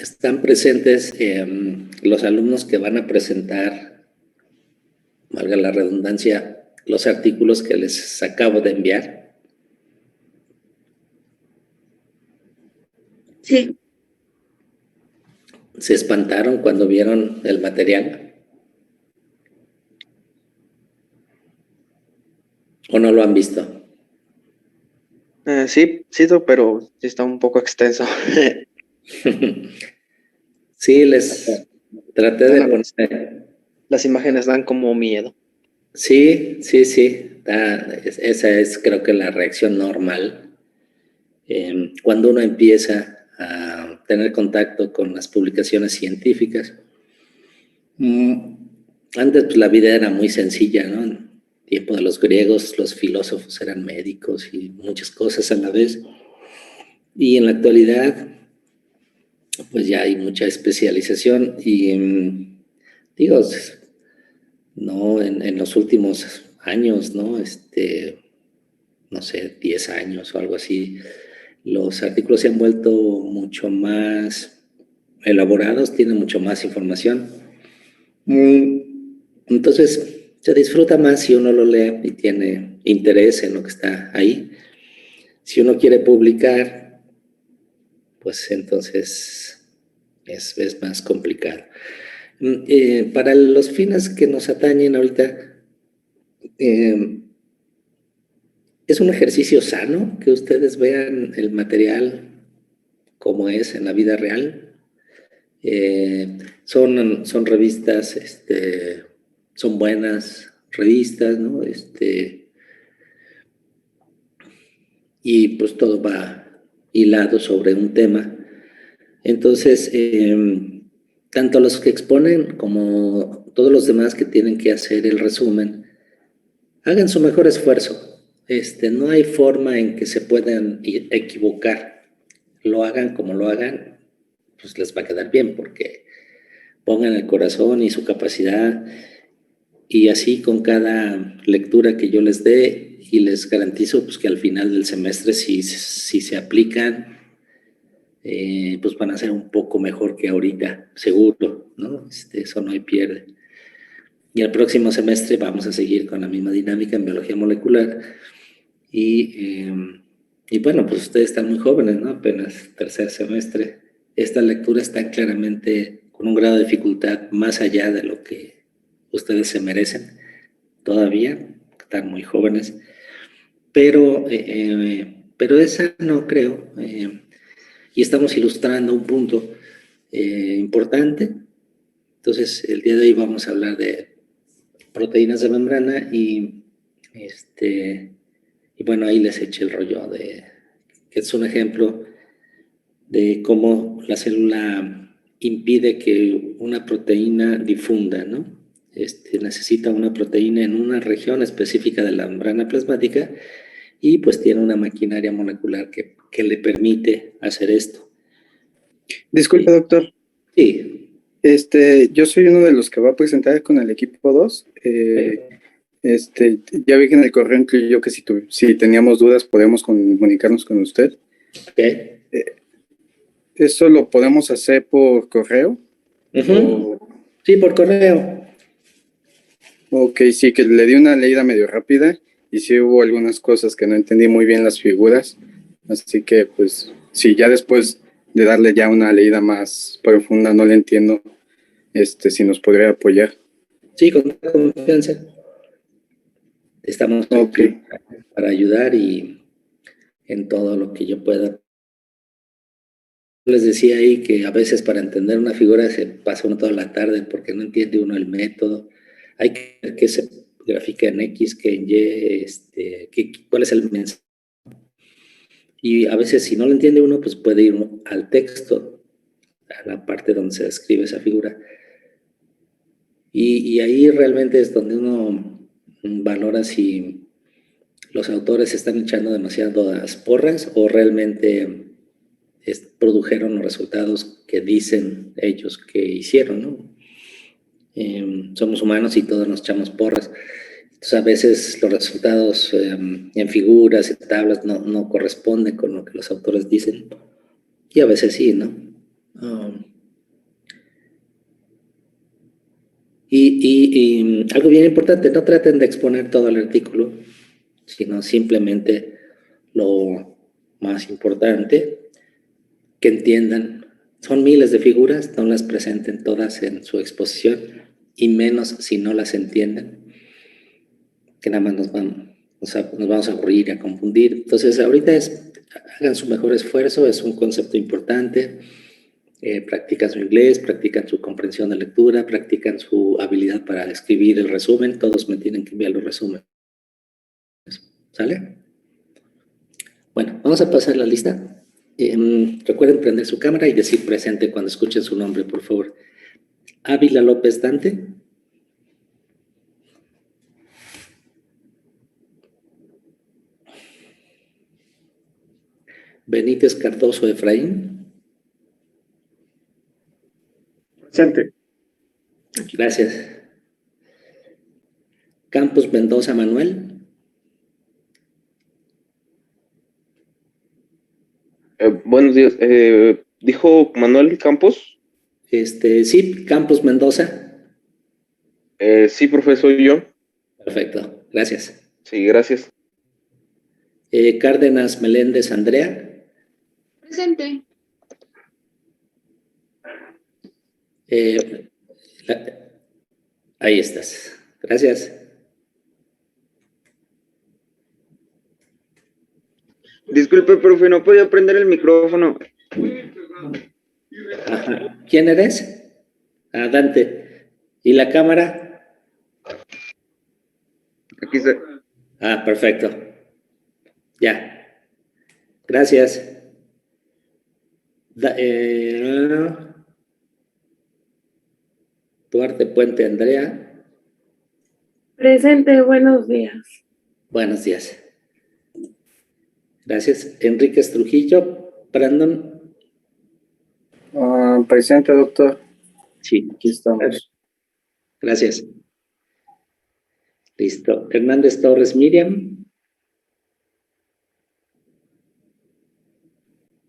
están presentes los alumnos que van a presentar, valga la redundancia, los artículos que les acabo de enviar. Sí. ¿Se espantaron cuando vieron el material? ¿O no lo han visto? Sí, pero sí está un poco extenso. Sí, les traté de poner... Las imágenes dan como miedo. Sí. Esa es, creo que, la reacción normal. Cuando uno empieza a tener contacto con las publicaciones científicas. Antes pues, la vida era muy sencilla, ¿no? En tiempo de los griegos, los filósofos eran médicos y muchas cosas a la vez. Y en la actualidad, pues ya hay mucha especialización y digo, no, en los últimos años, ¿no? No sé, 10 años o algo así, los artículos se han vuelto mucho más elaborados, tienen mucho más información. Entonces, se disfruta más si uno lo lee y tiene interés en lo que está ahí. Si uno quiere publicar, pues entonces es más complicado. Para los fines que nos atañen ahorita, es un ejercicio sano que ustedes vean el material como es en la vida real. Son revistas, son buenas revistas, ¿no? Y pues todo va hilado sobre un tema. Entonces, tanto los que exponen como todos los demás que tienen que hacer el resumen, hagan su mejor esfuerzo. No hay forma en que se puedan equivocar. Lo hagan como lo hagan, pues les va a quedar bien, porque pongan el corazón y su capacidad, y así con cada lectura que yo les dé, y les garantizo pues, que al final del semestre, si se aplican, pues van a ser un poco mejor que ahorita, seguro, ¿no? Eso no hay pierde. Y el próximo semestre vamos a seguir con la misma dinámica en biología molecular. Y bueno, pues ustedes están muy jóvenes, ¿no? Apenas tercer semestre. Esta lectura está claramente con un grado de dificultad más allá de lo que ustedes se merecen. Todavía están muy jóvenes. Pero esa no creo. Y estamos ilustrando un punto importante. Entonces, el día de hoy vamos a hablar de proteínas de membrana y bueno, ahí les eché el rollo que es un ejemplo de cómo la célula impide que una proteína difunda, ¿no? Necesita una proteína en una región específica de la membrana plasmática y pues tiene una maquinaria molecular que le permite hacer esto. Disculpe, doctor. Sí. Yo soy uno de los que va a presentar con el equipo 2. Ya vi que en el correo incluyó que si teníamos dudas podemos comunicarnos con usted. Okay. ¿Eso lo podemos hacer por correo? Sí, por correo. Ok, sí, que le di una leída medio rápida y sí hubo algunas cosas que no entendí muy bien las figuras. Así que, pues, sí, ya después de darle ya una leída más profunda, no le entiendo, si nos podría apoyar. Sí, con confianza. Estamos aquí para ayudar y en todo lo que yo pueda. Les decía ahí que a veces para entender una figura se pasa uno toda la tarde porque no entiende uno el método. Hay que ver qué se grafica en X, que en Y, cuál es el mensaje. Y a veces si no lo entiende uno, pues puede ir al texto, a la parte donde se describe esa figura. Y ahí realmente es donde uno valora si los autores están echando demasiadas porras o realmente produjeron los resultados que dicen ellos que hicieron, ¿no? Somos humanos y todos nos echamos porras. Entonces, a veces los resultados en figuras, en tablas, no corresponden con lo que los autores dicen. Y a veces sí, ¿no? Y algo bien importante, no traten de exponer todo el artículo, sino simplemente lo más importante, que entiendan. Son miles de figuras, no las presenten todas en su exposición, y menos si no las entienden, que nada más nos vamos a aburrir y a confundir. Entonces, ahorita hagan su mejor esfuerzo, es un concepto importante. Practican su inglés, practican su comprensión de lectura, practican su habilidad para escribir el resumen. Todos me tienen que enviar los resúmenes. ¿Sale? Bueno, vamos a pasar la lista. Recuerden prender su cámara y decir presente cuando escuchen su nombre, por favor. Ávila López Dante. Benítez Cardoso Efraín. Presente. Gracias. Campos Mendoza Manuel. Buenos días. ¿Dijo Manuel Campos? Sí, Campos Mendoza. Sí, profesor, yo. Perfecto, gracias. Sí, gracias. Cárdenas Meléndez Andrea. Presente. Ahí estás. Gracias. Disculpe, profe, no podía prender el micrófono. Ajá. ¿Quién eres? Dante. ¿Y la cámara? Aquí está. Perfecto. Ya. Gracias. Duarte Puente Andrea. Presente, buenos días. Buenos días. Gracias. Enríquez Trujillo. Brandon. Presente, doctor. Sí. Aquí estamos. Gracias. Listo. Hernández Torres Miriam.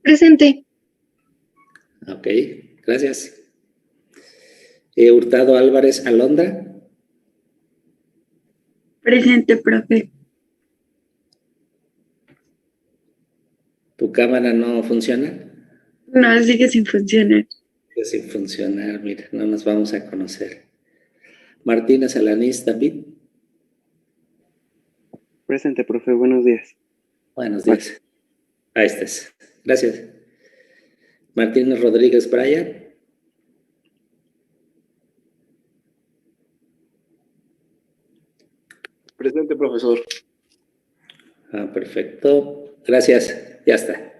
Presente. Ok, gracias. Hurtado Álvarez Alondra. Presente, profe. ¿Tu cámara no funciona? No, sigue sin funcionar. Sigue sin funcionar, mira, no nos vamos a conocer. Martínez Alanís David. Presente, profe, buenos días. Buenos días. Ahí estás. Gracias. Martínez Rodríguez Brian. Presente, profesor. Perfecto. Gracias. Ya está.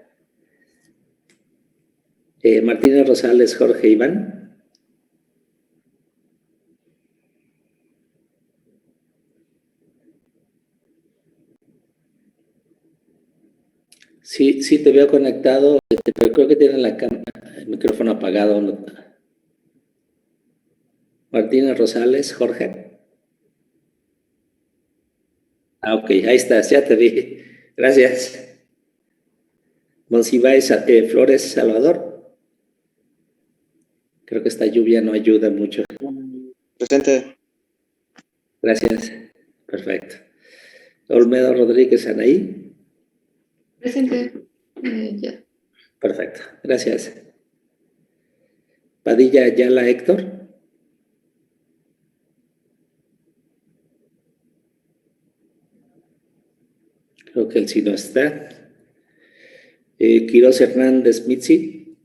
Martínez Rosales Jorge Iván. Sí, sí te veo conectado, pero creo que tienen el micrófono apagado. ¿No? Martínez Rosales Jorge. Ok, ahí estás, ya te vi. Gracias. Monsiváis Flores Salvador. Creo que esta lluvia no ayuda mucho. Presente. Gracias. Perfecto. Olmedo Rodríguez Anaí. Presente. Ya. Perfecto. Gracias. Padilla Ayala Héctor. Creo que él sí no está. Quiroz Hernández Mitzi.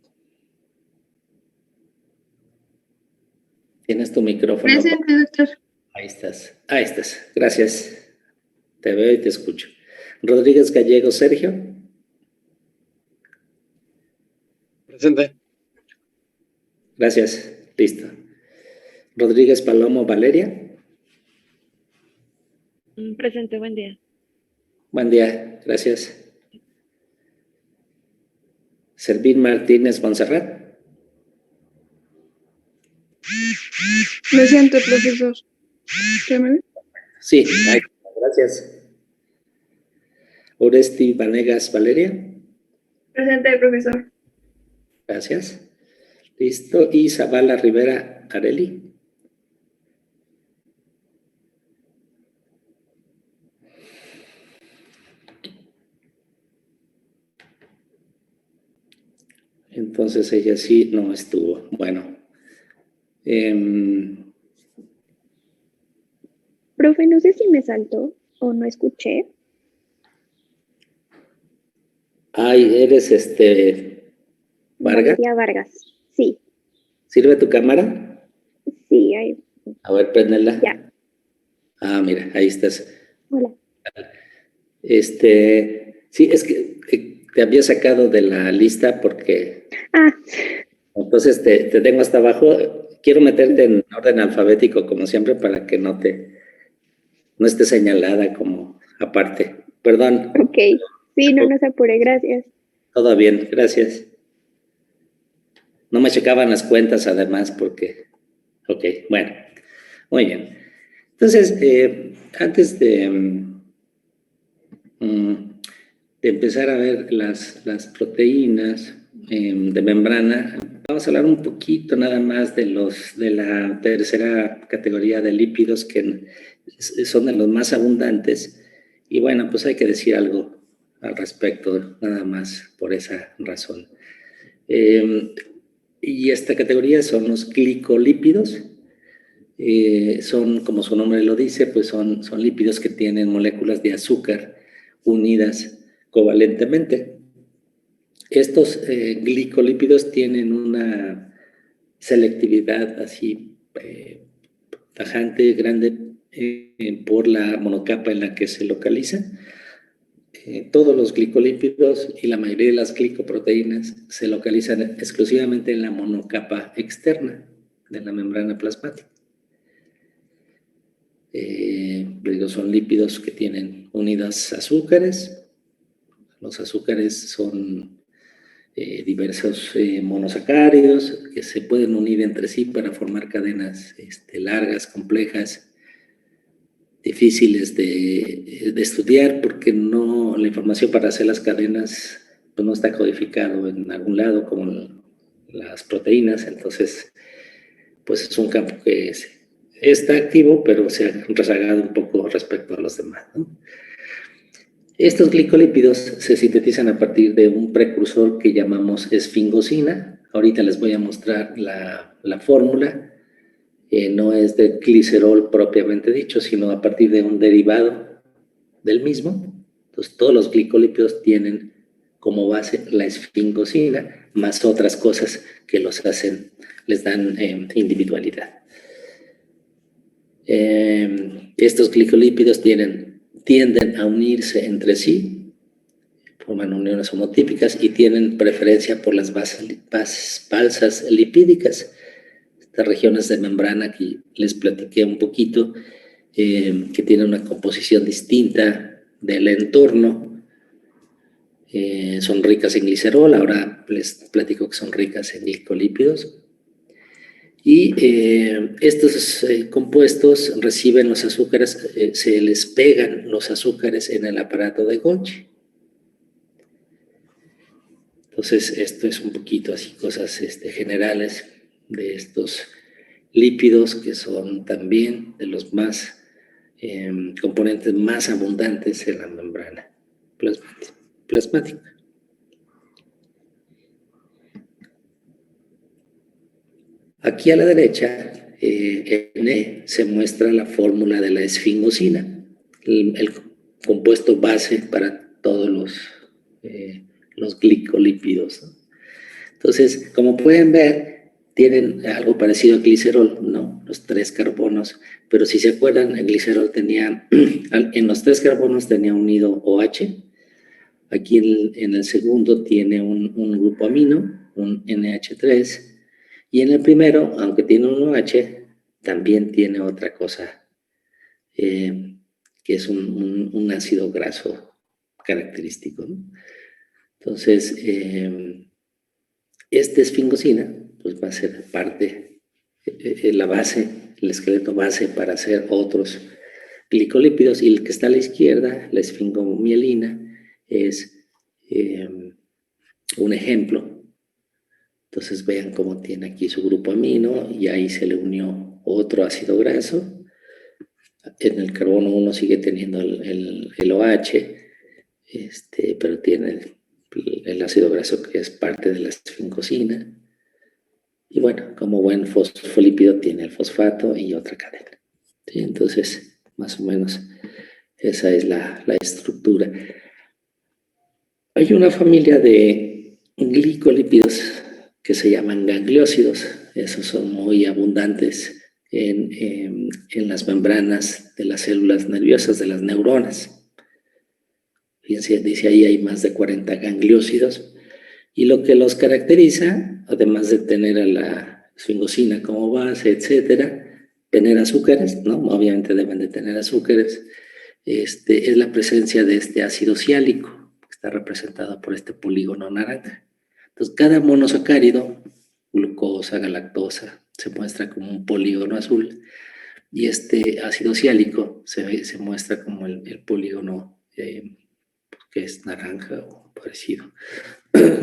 Tienes tu micrófono. Presente, doctor. Ahí estás. Ahí estás. Gracias. Te veo y te escucho. Rodríguez Gallego Sergio. Presente. Gracias. Listo. Rodríguez Palomo Valeria. Presente, buen día. Buen día. Gracias. Servín Martínez Montserrat. Presente, profesor. Sí. Gracias. Oresti Vanegas Valeria. Presente, profesor. Gracias. Listo. Y Zavala Rivera Areli. Entonces ella sí no estuvo. Bueno. Profe, no sé si me saltó o no escuché. Ay, eres Vargas. Valeria Vargas. Sí, ¿Sirve tu cámara? sí, ahí, A ver, préndela. ya. Ah, mira, ahí estás. Hola. Sí, es que te había sacado de la lista porque Ah, entonces te tengo hasta abajo. Quiero meterte en orden alfabético como siempre para que no esté señalada como aparte. Perdón, ok. Sí, no se apure, gracias. todo bien, gracias. No me checaban las cuentas además porque, ok, bueno, muy bien. Entonces, antes de empezar a ver las proteínas de membrana, vamos a hablar un poquito nada más de la tercera categoría de lípidos que son de los más abundantes. Y bueno, pues hay que decir algo al respecto, nada más por esa razón. Y esta categoría son los glicolípidos. Son, como su nombre lo dice, pues son lípidos que tienen moléculas de azúcar unidas covalentemente. Estos glicolípidos tienen una selectividad así tajante, grande, por la monocapa en la que se localizan. Todos los glicolípidos y la mayoría de las glicoproteínas se localizan exclusivamente en la monocapa externa de la membrana plasmática. Son lípidos que tienen unidas azúcares. Los azúcares son diversos monosacáridos que se pueden unir entre sí para formar cadenas largas, complejas, difíciles de estudiar porque la información para hacer las cadenas pues, no está codificado en algún lado como las proteínas. Entonces, pues es un campo que está activo, pero se ha rezagado un poco respecto a los demás, ¿no? Estos glicolípidos se sintetizan a partir de un precursor que llamamos esfingosina. Ahorita les voy a mostrar la fórmula. No es de glicerol propiamente dicho, sino a partir de un derivado del mismo. Entonces, todos los glicolípidos tienen como base la esfingosina, más otras cosas que los hacen, les dan individualidad. Estos glicolípidos tienden a unirse entre sí, forman uniones homotípicas y tienen preferencia por las bases falsas lipídicas. Estas regiones de membrana que les platiqué un poquito, que tienen una composición distinta del entorno, son ricas en glicerol. Ahora les platico que son ricas en glicolípidos. Y estos compuestos reciben los azúcares, se les pegan los azúcares en el aparato de Golgi. Entonces, esto es un poquito así, cosas generales de estos lípidos que son también de los más componentes más abundantes en la membrana plasmática. Aquí a la derecha, se muestra la fórmula de la esfingosina, el compuesto base para todos los glicolípidos, ¿no? Entonces, como pueden ver, tienen algo parecido a glicerol, ¿no? Los 3 carbonos, pero si se acuerdan, el glicerol tenía, en los 3 carbonos tenía unido OH, aquí en el segundo tiene un grupo amino, un NH3, y en el primero, aunque tiene un OH, también tiene otra cosa, que es un ácido graso característico, ¿no? Entonces, esta esfingosina pues va a ser parte, la base, el esqueleto base para hacer otros glicolípidos, y el que está a la izquierda, la esfingomielina, es un ejemplo. Entonces vean cómo tiene aquí su grupo amino y ahí se le unió otro ácido graso. En el carbono 1 sigue teniendo el OH, pero tiene el ácido graso que es parte de la esfingosina. Y bueno, como buen fosfolípido tiene el fosfato y otra cadena. ¿Sí? Entonces, más o menos, esa es la estructura. Hay una familia de glicolípidos que se llaman gangliósidos. Esos son muy abundantes en las membranas de las células nerviosas, de las neuronas. Fíjense, dice ahí hay más de 40 gangliósidos. Y lo que los caracteriza, además de tener a la esfingosina como base, etcétera, tener azúcares, ¿no? Obviamente deben de tener azúcares, es la presencia de este ácido ciálico, que está representado por este polígono naranja. Entonces, cada monosacárido, glucosa, galactosa, se muestra como un polígono azul, y este ácido ciálico se muestra como el polígono que es naranja o parecido,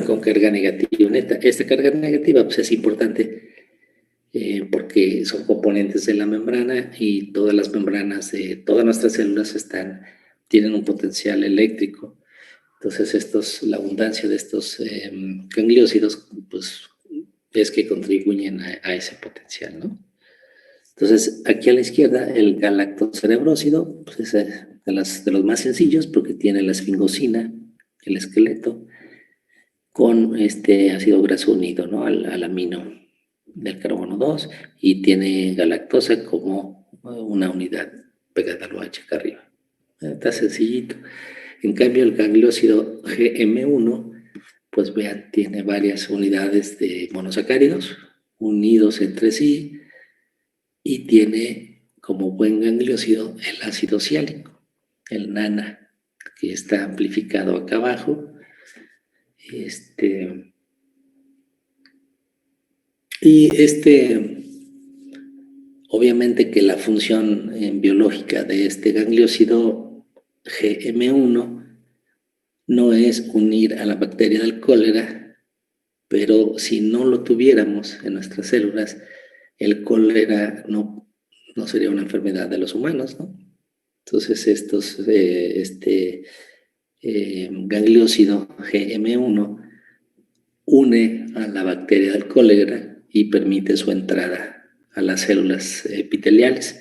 con carga negativa neta. Esta carga negativa pues, es importante porque son componentes de la membrana y todas las membranas de todas nuestras células tienen un potencial eléctrico. Entonces, la abundancia de estos gangliósidos, pues, es que contribuyen a ese potencial, ¿no? Entonces, aquí a la izquierda, el galactocerebrósido, pues es de los más sencillos porque tiene la esfingosina, el esqueleto, con este ácido graso unido, ¿no? Al amino del carbono 2 y tiene galactosa como una unidad pegada al OH acá arriba. Está sencillito. En cambio, el gangliósido GM1, pues vean, tiene varias unidades de monosacáridos unidos entre sí y tiene como buen gangliósido el ácido ciálico, el NANA, que está amplificado acá abajo. Obviamente que la función biológica de este gangliósido GM1 no es unir a la bacteria del cólera, pero si no lo tuviéramos en nuestras células, el cólera no sería una enfermedad de los humanos, ¿no? Entonces gangliósido GM1 une a la bacteria del cólera y permite su entrada a las células epiteliales.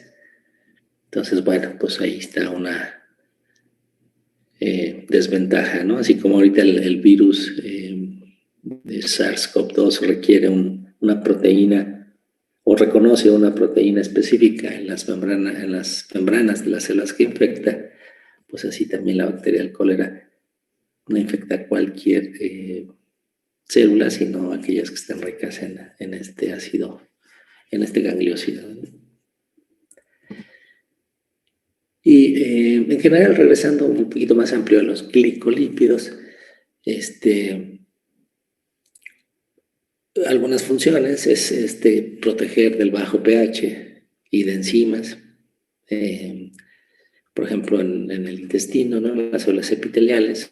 Entonces, bueno, pues ahí está una desventaja, ¿no? Así como ahorita el virus de SARS-CoV-2 requiere una proteína o reconoce una proteína específica en las membranas de las células que infecta, pues así también la bacteria del cólera no infecta cualquier células, sino aquellas que están ricas en este ácido, en este gangliósido. Y en general, regresando un poquito más amplio a los glicolípidos, algunas funciones es proteger del bajo pH y de enzimas, por ejemplo, en el intestino, ¿no? Las células epiteliales.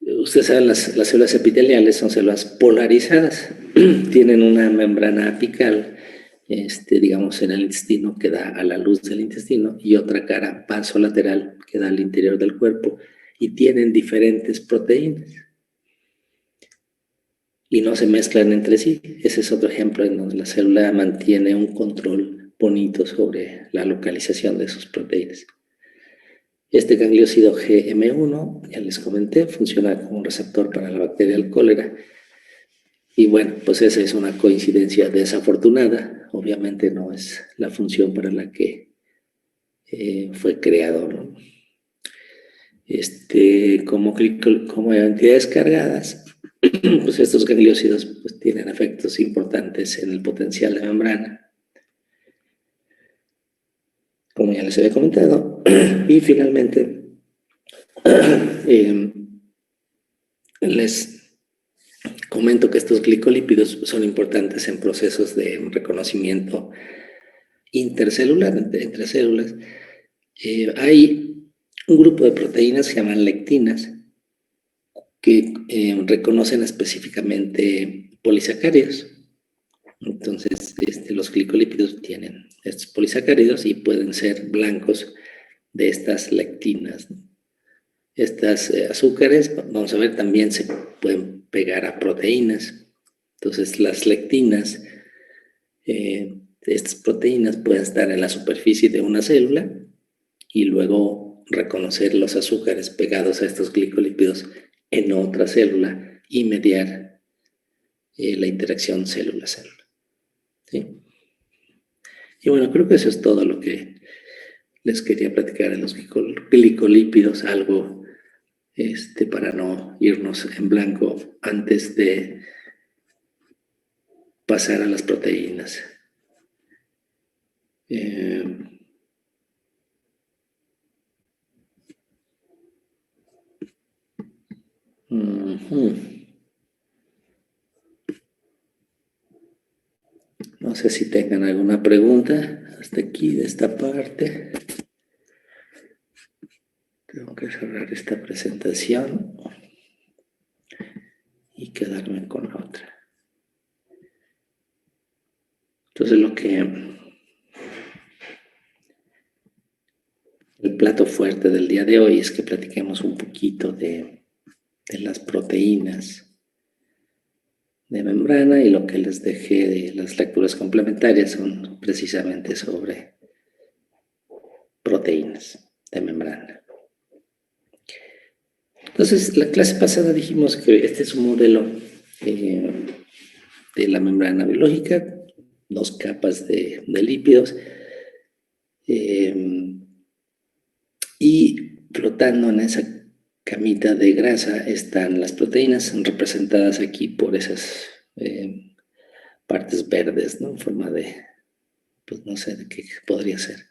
Ustedes saben, las células epiteliales son células polarizadas, tienen una membrana apical, digamos, en el intestino que da a la luz del intestino y otra cara vasolateral que da al interior del cuerpo y tienen diferentes proteínas y no se mezclan entre sí. Ese es otro ejemplo en donde la célula mantiene un control bonito sobre la localización de sus proteínas. Este gangliósido GM1, ya les comenté, funciona como un receptor para la bacteria del cólera. Y bueno, pues esa es una coincidencia desafortunada. Obviamente no es la función para la que fue creado, ¿no? Como entidades cargadas, pues estos gangliósidos pues, tienen efectos importantes en el potencial de membrana, como ya les había comentado. Y finalmente, les comento que estos glicolípidos son importantes en procesos de reconocimiento intercelular, entre células. Hay un grupo de proteínas que se llaman lectinas que reconocen específicamente polisacáridos. Entonces, los glicolípidos tienen estos polisacáridos y pueden ser blancos de estas lectinas, ¿no? Estas azúcares, vamos a ver, también se pueden pegar a proteínas. Entonces, las lectinas, estas proteínas pueden estar en la superficie de una célula y luego reconocer los azúcares pegados a estos glicolípidos en otra célula y mediar la interacción célula-célula. ¿Sí? Y bueno, creo que eso es todo lo que les quería platicar de los glicolípidos, algo para no irnos en blanco antes de pasar a las proteínas. No sé si tengan alguna pregunta hasta aquí de esta parte. Tengo que cerrar esta presentación y quedarme con la otra. Entonces el plato fuerte del día de hoy es que platiquemos un poquito de las proteínas de membrana, y lo que les dejé de las lecturas complementarias son precisamente sobre proteínas de membrana. Entonces, la clase pasada dijimos que este es un modelo de la membrana biológica, 2 capas de lípidos, y flotando en esa camita de grasa están las proteínas, representadas aquí por esas partes verdes, ¿no? En forma de, pues no sé de qué podría ser,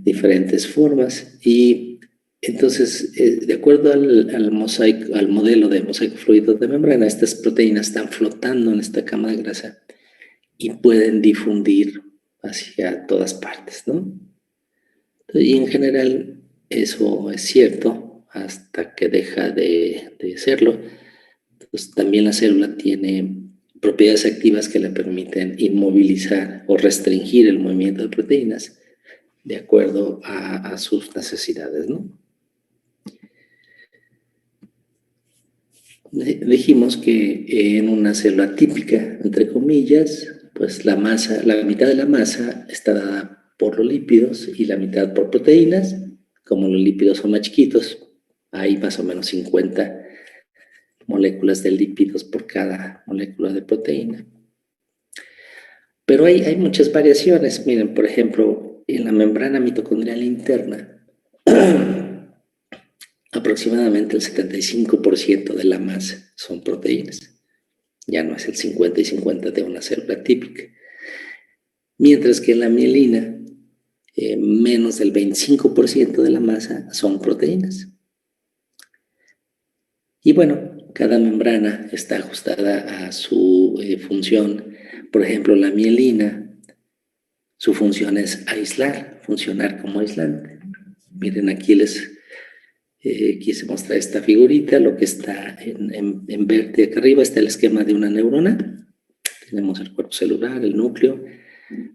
diferentes formas. Y entonces, de acuerdo al modelo de mosaico fluido de membrana, estas proteínas están flotando en esta cama de grasa y pueden difundir hacia todas partes, ¿no? Y en general eso es cierto hasta que deja de serlo. Entonces, también la célula tiene propiedades activas que le permiten inmovilizar o restringir el movimiento de proteínas de acuerdo a sus necesidades, ¿no? Dijimos que en una célula típica, entre comillas, pues la mitad de la masa está dada por los lípidos y la mitad por proteínas. Como los lípidos son más chiquitos, hay más o menos 50 moléculas de lípidos por cada molécula de proteína. Pero hay muchas variaciones. Miren, por ejemplo, en la membrana mitocondrial interna, aproximadamente el 75% de la masa son proteínas. Ya no es el 50 y 50 de una célula típica. Mientras que en la mielina, menos del 25% de la masa son proteínas. Y bueno, cada membrana está ajustada a su función. Por ejemplo, la mielina, su función es aislar, funcionar como aislante. Miren, aquí les quise mostrar esta figurita. Lo que está en verde acá arriba está el esquema de una neurona. Tenemos el cuerpo celular, el núcleo,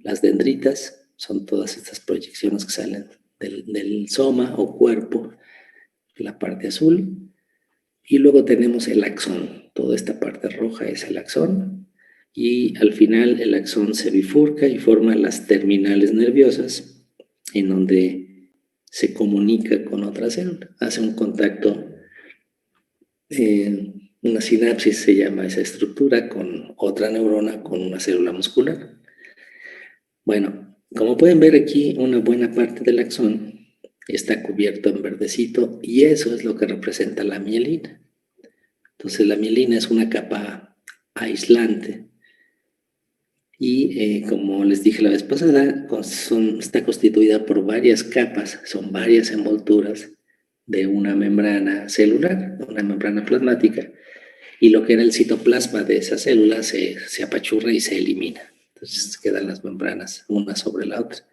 las dendritas, son todas estas proyecciones que salen del soma o cuerpo, la parte azul. Y luego tenemos el axón. Toda esta parte roja es el axón. Y al final el axón se bifurca y forma las terminales nerviosas, en donde se comunica con otra célula. Hace un contacto, una sinapsis se llama esa estructura, con otra neurona, con una célula muscular. Bueno, como pueden ver aquí, una buena parte del axón está cubierto en verdecito, y eso es lo que representa la mielina. Entonces la mielina es una capa aislante y como les dije la vez pasada, está constituida por varias capas, son varias envolturas de una membrana celular, una membrana plasmática, y lo que era el citoplasma de esa célula se apachurra y se elimina. Entonces quedan las membranas una sobre la otra.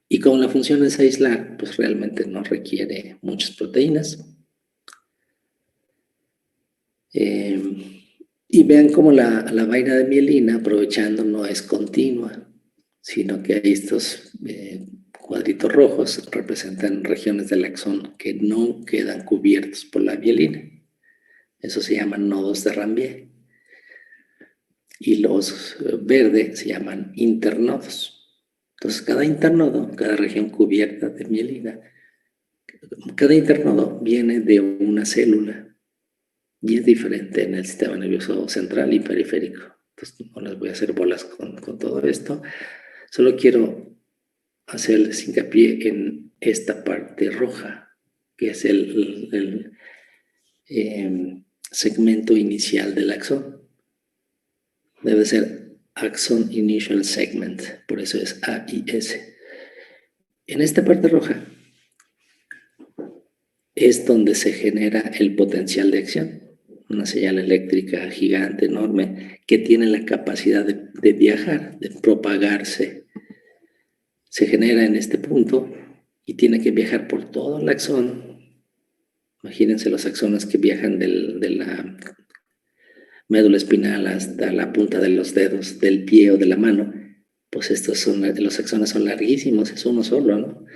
Y como la función es aislar, pues realmente no requiere muchas proteínas. Y vean cómo la vaina de mielina, aprovechando, no es continua, sino que hay estos cuadritos rojos representan regiones del axón que no quedan cubiertos por la mielina. Eso se llaman nodos de Ranvier. Y los verdes se llaman internodos. Entonces, cada internodo, cada región cubierta de mielina, cada internodo viene de una célula y es diferente en el sistema nervioso central y periférico. Entonces, no les voy a hacer bolas con todo esto. Solo quiero hacerles hincapié en esta parte roja, que es el segmento inicial del axón. Debe ser Axon Initial Segment, por eso es AIS. En esta parte roja es donde se genera el potencial de acción, una señal eléctrica gigante, enorme, que tiene la capacidad de viajar, de propagarse. Se genera en este punto y tiene que viajar por todo el axón. Imagínense los axones que viajan de la médula espinal hasta la punta de los dedos del pie o de la mano. Pues estos son, los axones son larguísimos, es uno solo, ¿no?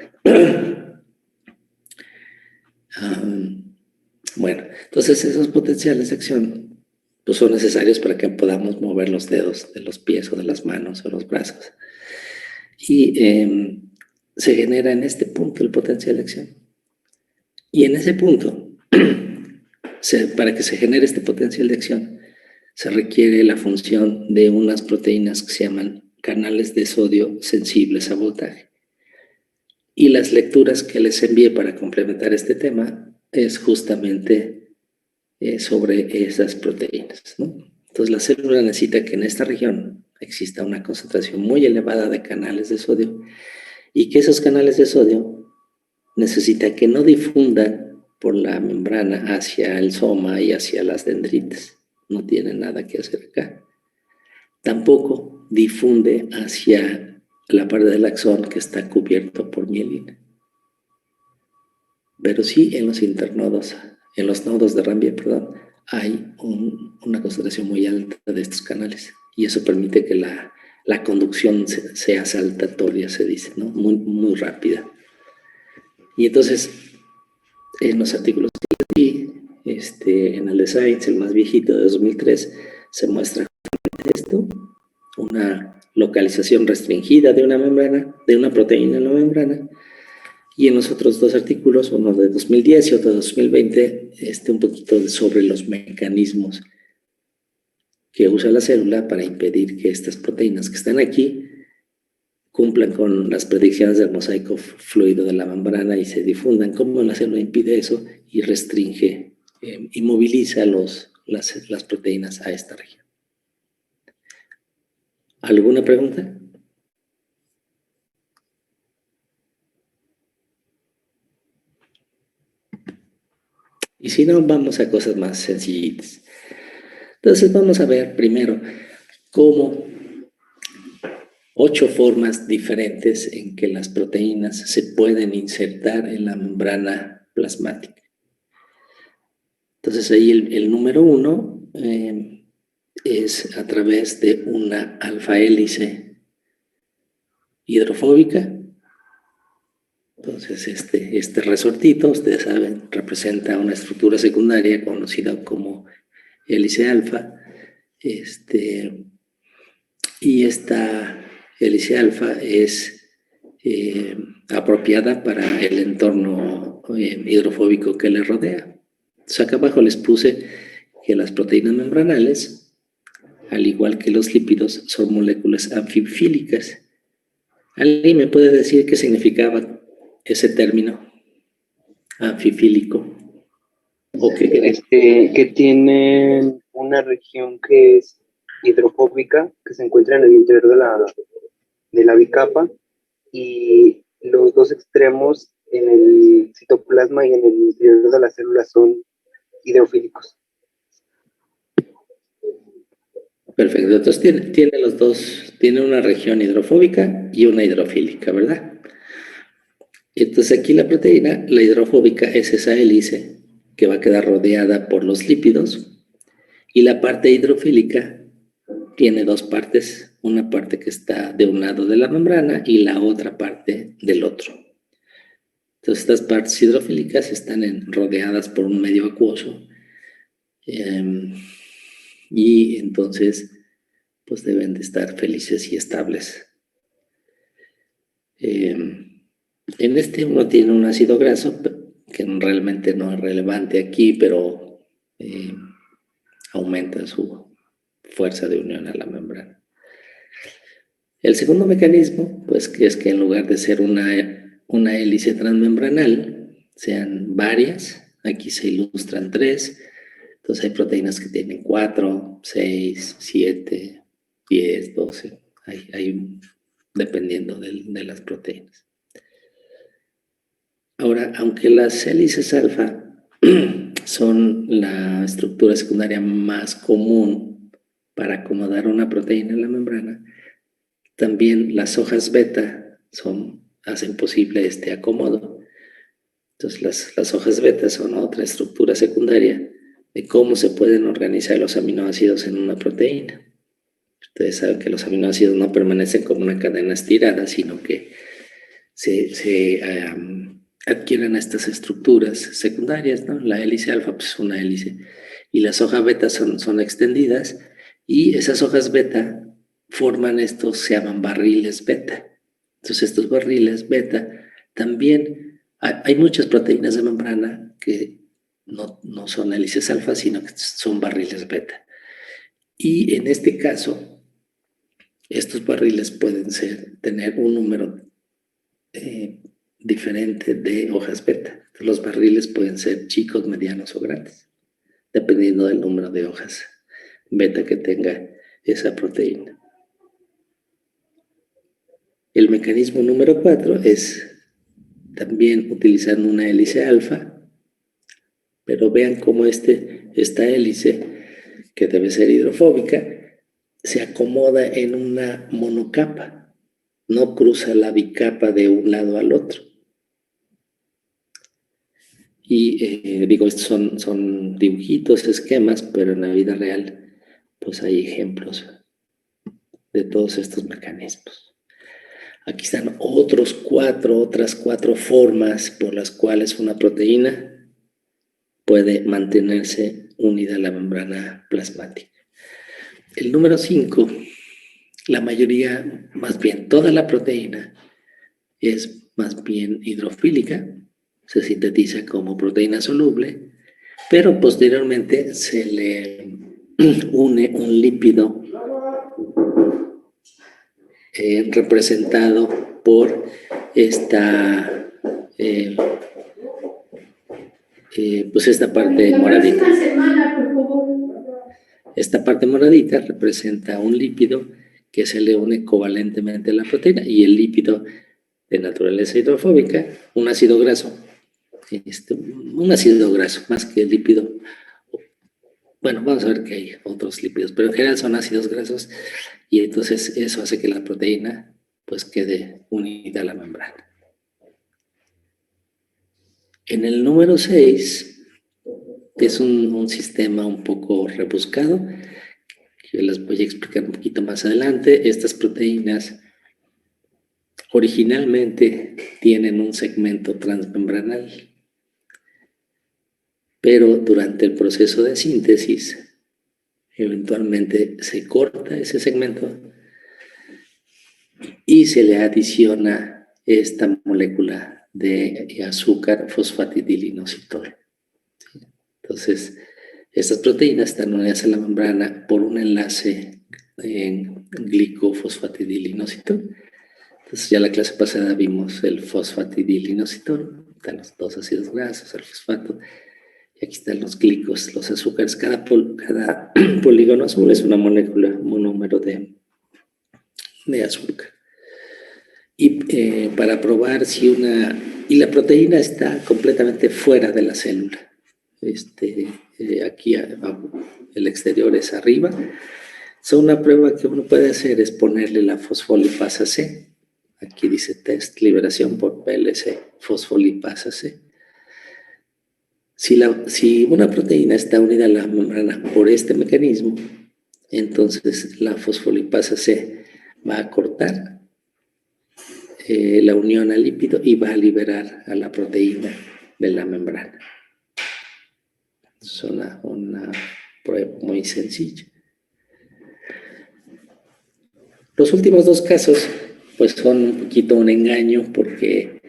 Bueno, entonces esos potenciales de acción pues son necesarios para que podamos mover los dedos de los pies o de las manos o los brazos. Y se genera en este punto el potencial de acción. Y en ese punto, para que se genere este potencial de acción, se requiere la función de unas proteínas que se llaman canales de sodio sensibles a voltaje. Y las lecturas que les envié para complementar este tema es justamente sobre esas proteínas, ¿no? Entonces la célula necesita que en esta región exista una concentración muy elevada de canales de sodio y que esos canales de sodio necesita que no difundan por la membrana hacia el soma y hacia las dendritas. No tiene nada que hacer acá. Tampoco difunde hacia la parte del axón que está cubierto por mielina. Pero sí en los internodos, en los nodos de Ranvier, perdón, hay una concentración muy alta de estos canales y eso permite que la conducción sea saltatoria, se dice, ¿no? Muy, muy rápida. Y entonces, en los artículos que leí, en el de Science, el más viejito de 2003, se muestra esto, una localización restringida de una membrana, de una proteína en la membrana, y en los otros dos artículos, uno de 2010 y otro de 2020, un poquito sobre los mecanismos que usa la célula para impedir que estas proteínas que están aquí cumplan con las predicciones del mosaico fluido de la membrana y se difundan. ¿Cómo la célula impide eso? Y restringe, inmoviliza las proteínas a esta región. ¿Alguna pregunta? Y si no, vamos a cosas más sencillitas. Entonces vamos a ver primero cómo 8 formas diferentes en que las proteínas se pueden insertar en la membrana plasmática. Entonces ahí el número 1 es a través de una alfa hélice hidrofóbica. Entonces este resortito, ustedes saben, representa una estructura secundaria conocida como hélice alfa. Y esta hélice alfa es apropiada para el entorno hidrofóbico que le rodea. Entonces acá abajo les puse que las proteínas membranales, al igual que los lípidos, son moléculas anfifílicas. ¿Alguien me puede decir qué significaba ese término anfifílico? ¿O qué? Que tienen una región que es hidrofóbica, que se encuentra en el interior de la bicapa, y los dos extremos en el citoplasma y en el interior de la célula son hidrofílicos. Perfecto, entonces tiene los dos, tiene una región hidrofóbica y una hidrofílica, ¿verdad? Entonces aquí la proteína, la hidrofóbica, es esa hélice que va a quedar rodeada por los lípidos y la parte hidrofílica tiene dos partes, una parte que está de un lado de la membrana y la otra parte del otro. Entonces, estas partes hidrofílicas están rodeadas por un medio acuoso y entonces pues deben de estar felices y estables. En este uno tiene un ácido graso que realmente no es relevante aquí, pero aumenta su fuerza de unión a la membrana. El segundo mecanismo, pues, que es que en lugar de ser una hélice transmembranal, sean varias. Aquí se ilustran 3. Entonces hay proteínas que tienen 4, 6, 7, 10, 12. Hay dependiendo de las proteínas. Ahora, aunque las hélices alfa son la estructura secundaria más común para acomodar una proteína en la membrana, también las hojas beta hacen posible este acomodo. Entonces, las hojas beta son otra estructura secundaria de cómo se pueden organizar los aminoácidos en una proteína. Ustedes saben que los aminoácidos no permanecen como una cadena estirada, sino que se adquieren estas estructuras secundarias, ¿no? La hélice alfa pues, es una hélice y las hojas beta son extendidas y esas hojas beta forman estos, se llaman barriles beta. Entonces estos barriles beta también, hay muchas proteínas de membrana que no son hélices alfa, sino que son barriles beta. Y en este caso, estos barriles pueden tener un número diferente de hojas beta. Los barriles pueden ser chicos, medianos o grandes, dependiendo del número de hojas beta que tenga esa proteína. El mecanismo número 4 es también utilizando una hélice alfa, pero vean cómo esta hélice, que debe ser hidrofóbica, se acomoda en una monocapa, no cruza la bicapa de un lado al otro. Y digo, estos son dibujitos, esquemas, pero en la vida real pues hay ejemplos de todos estos mecanismos. Aquí están otras cuatro formas por las cuales una proteína puede mantenerse unida a la membrana plasmática. El número 5, la mayoría, más bien toda la proteína es más bien hidrofílica, se sintetiza como proteína soluble, pero posteriormente se le une un lípido representado por esta parte moradita. Esta parte moradita representa un lípido que se le une covalentemente a la proteína y el lípido de naturaleza hidrofóbica, un ácido graso, más que el lípido. Bueno, vamos a ver que hay otros lípidos, pero en general son ácidos grasos y entonces eso hace que la proteína pues quede unida a la membrana. En el número 6, que es un sistema un poco rebuscado, que les voy a explicar un poquito más adelante, estas proteínas originalmente tienen un segmento transmembranal, pero durante el proceso de síntesis, eventualmente se corta ese segmento y se le adiciona esta molécula de azúcar fosfatidilinositol. Entonces, estas proteínas están unidas a la membrana por un enlace en glicofosfatidilinositol. Entonces, ya la clase pasada vimos el fosfatidilinositol, están los dos ácidos grasos, el fosfato, y aquí están los glicos, los azúcares. Cada polígono azul es una molécula, un monómero de azúcar. Y para probar si y la proteína está completamente fuera de la célula. Aquí el exterior es arriba. Una prueba que uno puede hacer es ponerle la fosfolipasa C. Aquí dice test liberación por PLC, fosfolipasa C. Si una proteína está unida a la membrana por este mecanismo, entonces la fosfolipasa C va a cortar la unión al lípido y va a liberar a la proteína de la membrana. Es una prueba muy sencilla. Los últimos dos casos, pues son un poquito un engaño porque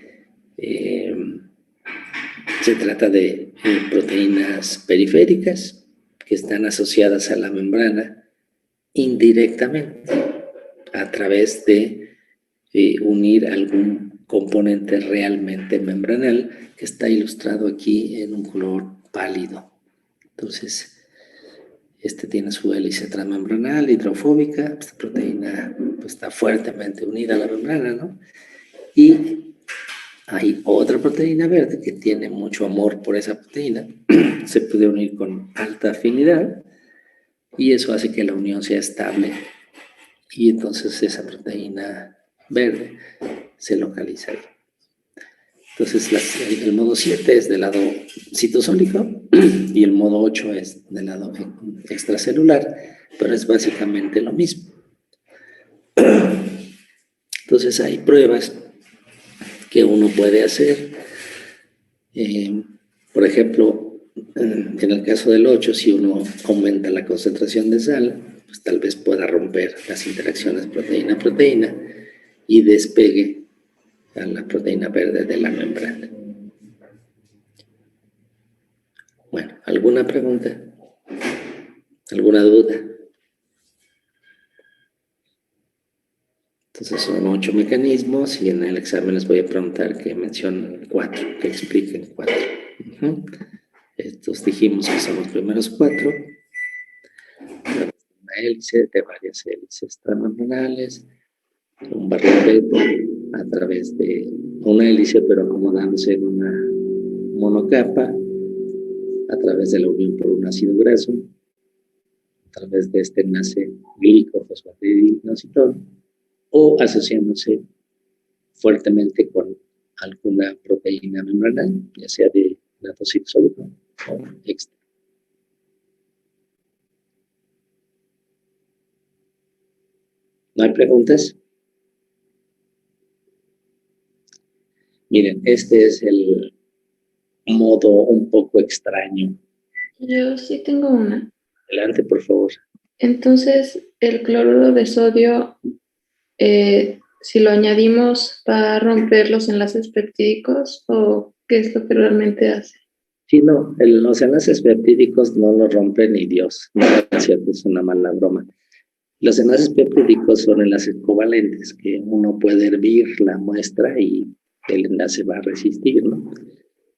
se trata de proteínas periféricas que están asociadas a la membrana indirectamente a través de unir algún componente realmente membranal que está ilustrado aquí en un color pálido. Entonces, este tiene su hélice transmembranal hidrofóbica, esta proteína pues, está fuertemente unida a la membrana, ¿no? Y hay otra proteína verde que tiene mucho amor por esa proteína, se puede unir con alta afinidad y eso hace que la unión sea estable y entonces esa proteína verde se localiza ahí. Entonces el modo 7 es del lado citosólico y el modo 8 es del lado extracelular, pero es básicamente lo mismo. Entonces hay pruebas que uno puede hacer. Por ejemplo, en el caso del 8, si uno aumenta la concentración de sal, pues tal vez pueda romper las interacciones proteína-proteína y despegue a la proteína verde de la membrana. Bueno, ¿alguna pregunta? ¿Alguna duda? Entonces son 8 mecanismos y en el examen les voy a preguntar que mencionen 4, que expliquen 4. Estos dijimos que son los primeros 4. Una hélice de varias hélices transmembranales, un barrilete a través de una hélice pero acomodándose en una monocapa a través de la unión por un ácido graso, a través de este enlace glicofosfatidilnositol o asociándose fuertemente con alguna proteína membranal, ya sea de lado citosólico o extra. ¿No hay preguntas? Miren, este es el modo un poco extraño. Yo sí tengo una. Adelante, por favor. Entonces, el cloruro de sodio, si lo añadimos, ¿va a romper los enlaces peptídicos o qué es lo que realmente hace? Sí, no, los enlaces peptídicos no los rompe ni Dios. No es cierto, es una mala broma. Los enlaces peptídicos son enlaces covalentes que uno puede hervir la muestra y el enlace va a resistir, ¿no?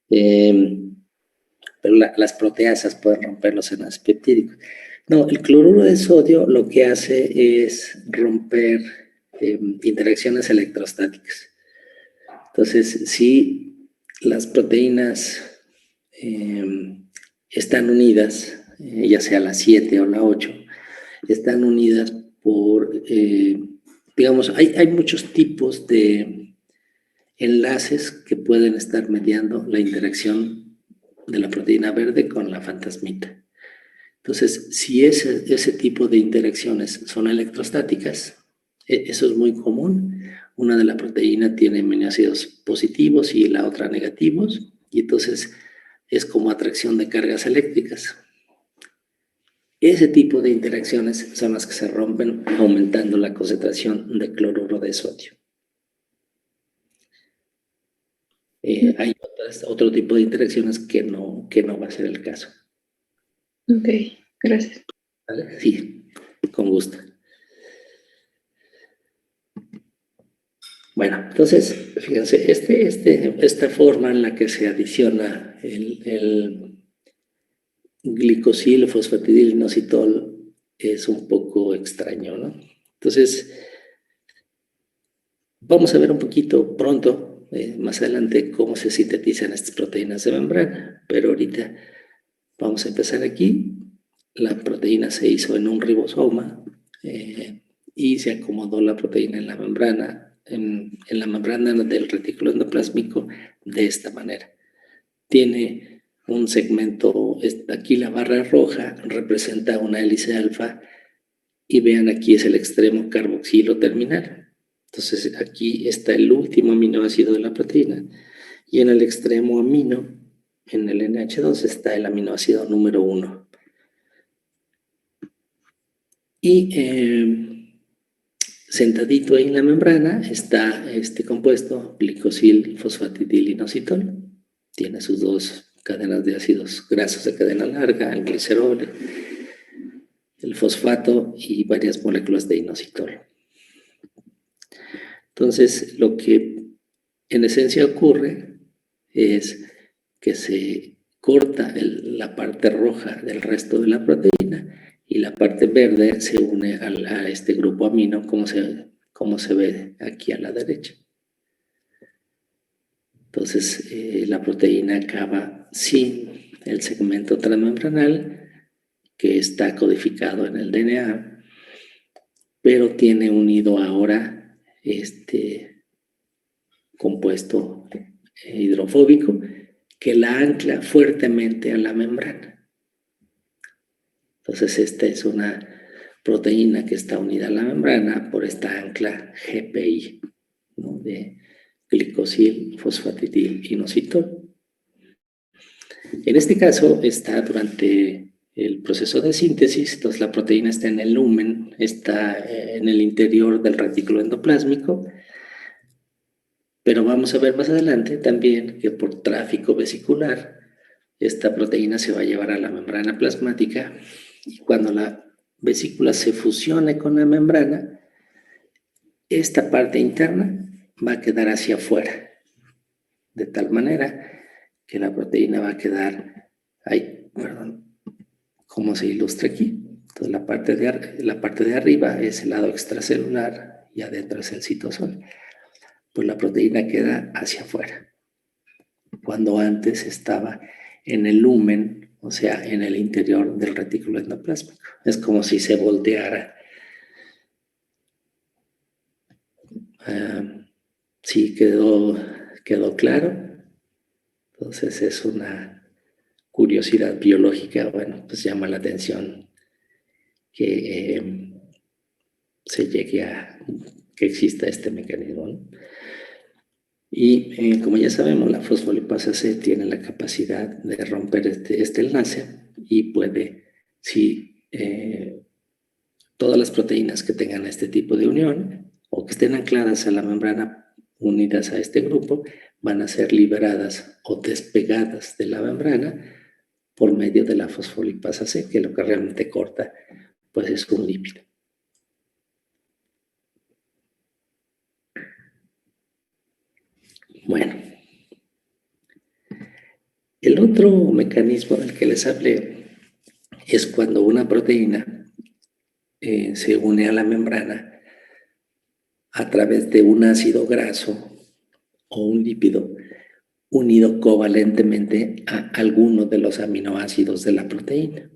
Pero las proteasas pueden romper los enlaces peptídicos. No, el cloruro de sodio lo que hace es romper interacciones electrostáticas. Entonces, si las proteínas están unidas, ya sea la 7 o la 8, están unidas por, digamos, hay muchos tipos de enlaces que pueden estar mediando la interacción de la proteína verde con la fantasmita. Entonces, si ese tipo de interacciones son electrostáticas, eso es muy común. Una de la proteína tiene aminoácidos positivos y la otra negativos, y entonces es como atracción de cargas eléctricas. Ese tipo de interacciones son las que se rompen aumentando la concentración de cloruro de sodio. Hay otro tipo de interacciones que no va a ser el caso. Ok, gracias. ¿Vale? Sí, con gusto. Bueno, entonces, fíjense, esta forma en la que se adiciona el glicosil fosfatidilnositol es un poco extraño, ¿no? Entonces, vamos a ver un poquito pronto, más adelante, cómo se sintetizan estas proteínas de membrana, pero ahorita vamos a empezar aquí. La proteína se hizo en un ribosoma y se acomodó la proteína en la membrana, en la membrana del retículo endoplásmico de esta manera. Tiene un segmento, aquí la barra roja representa una hélice alfa Y vean, aquí es el extremo carboxilo terminal. Entonces, aquí está el último aminoácido de la proteína. Y en el extremo amino, en el NH2, está el aminoácido número 1. Y sentadito ahí en la membrana está este compuesto, glicosil fosfatidilinositol. Tiene sus dos cadenas de ácidos grasos de cadena larga, el glicerol, el fosfato y varias moléculas de inositol. Entonces, lo que en esencia ocurre es que se corta la parte roja del resto de la proteína y la parte verde se une a este grupo amino, como se ve aquí a la derecha. Entonces, la proteína acaba sin el segmento transmembranal que está codificado en el DNA, pero tiene unido ahora este compuesto hidrofóbico que la ancla fuertemente a la membrana. Entonces, esta es una proteína que está unida a la membrana por esta ancla GPI, ¿no? De glicosil fosfatidilinositol. En este caso está durante el proceso de síntesis, entonces la proteína está en el lumen, está en el interior del retículo endoplásmico, pero vamos a ver más adelante también que por tráfico vesicular, esta proteína se va a llevar a la membrana plasmática y cuando la vesícula se fusione con la membrana, esta parte interna va a quedar hacia afuera, de tal manera que la proteína va a quedar ahí, como se ilustra aquí. Entonces la parte de arriba es el lado extracelular y adentro es el citosol. Pues la proteína queda hacia afuera, cuando antes estaba en el lumen, o sea, en el interior del retículo endoplásmico. Es como si se volteara. Sí, quedó claro. Entonces es una curiosidad biológica, bueno, pues llama la atención que se llegue a que exista este mecanismo, ¿no? Y como ya sabemos, la fosfolipasa C tiene la capacidad de romper este enlace y puede, si todas las proteínas que tengan este tipo de unión o que estén ancladas a la membrana unidas a este grupo, van a ser liberadas o despegadas de la membrana por medio de la fosfolipasa C, que lo que realmente corta pues es un lípido. Bueno, el otro mecanismo del que les hablé es cuando una proteína se une a la membrana a través de un ácido graso o un lípido unido covalentemente a alguno de los aminoácidos de la proteína.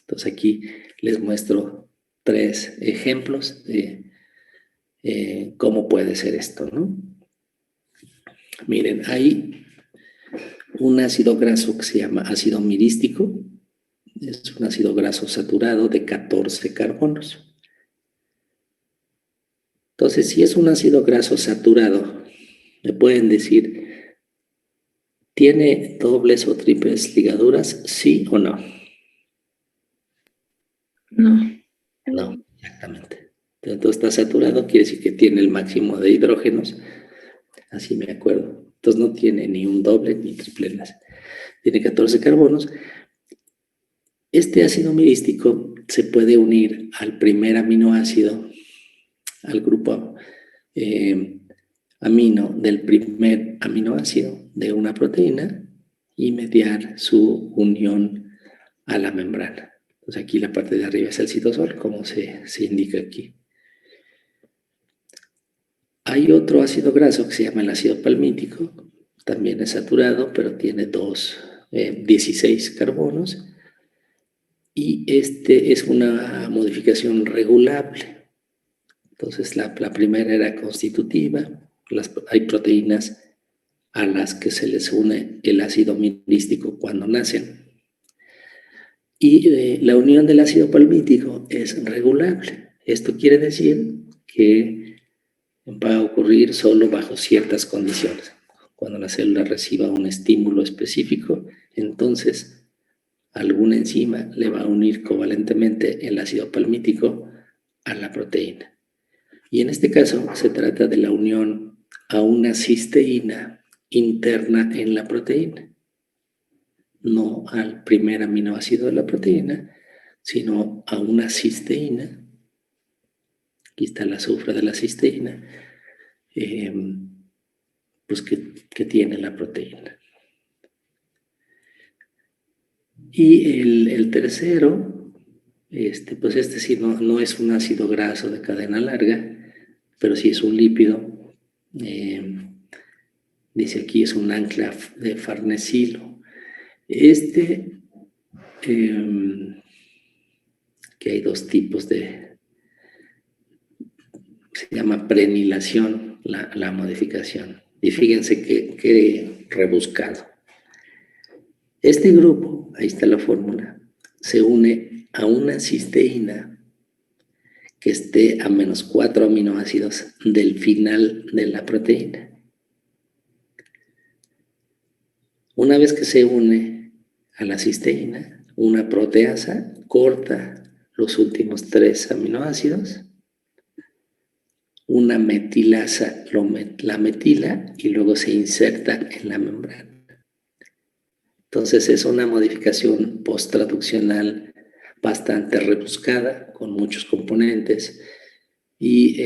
Entonces aquí les muestro 3 ejemplos de cómo puede ser esto, ¿no? Miren, hay un ácido graso que se llama ácido mirístico. Es un ácido graso saturado de 14 carbonos. Entonces, si es un ácido graso saturado, me pueden decir, ¿tiene dobles o triples ligaduras? ¿Sí o no? No. No, exactamente. Entonces está saturado, quiere decir que tiene el máximo de hidrógenos. Así me acuerdo. Entonces no tiene ni un doble ni triple enlace. Tiene 14 carbonos. Este ácido mirístico se puede unir al primer aminoácido, al grupo amino del primer aminoácido de una proteína y mediar su unión a la membrana. Entonces aquí la parte de arriba es el citosol, como se indica aquí. Hay otro ácido graso que se llama el ácido palmítico, también es saturado, pero tiene 16 carbonos, y este es una modificación regulable. Entonces la primera era constitutiva, hay proteínas a las que se les une el ácido mirístico cuando nacen. Y la unión del ácido palmítico es regulable. Esto quiere decir que va a ocurrir solo bajo ciertas condiciones. Cuando la célula reciba un estímulo específico, entonces alguna enzima le va a unir covalentemente el ácido palmítico a la proteína. Y en este caso se trata de la unión a una cisteína interna en la proteína. No al primer aminoácido de la proteína, sino a una cisteína. Aquí está el azufre de la cisteína, pues que tiene la proteína. Y el tercero, pues este sí no es un ácido graso de cadena larga, pero sí es un lípido. Dice aquí es un ancla de farnesilo. Que hay dos tipos se llama prenilación, la modificación. Y fíjense qué rebuscado. Este grupo, ahí está la fórmula, se une a una cisteína que esté a menos 4 aminoácidos del final de la proteína. Una vez que se une a la cisteína, una proteasa corta los últimos 3 aminoácidos, una metilasa la metila y luego se inserta en la membrana. Entonces es una modificación post-traduccional bastante rebuscada, con muchos componentes y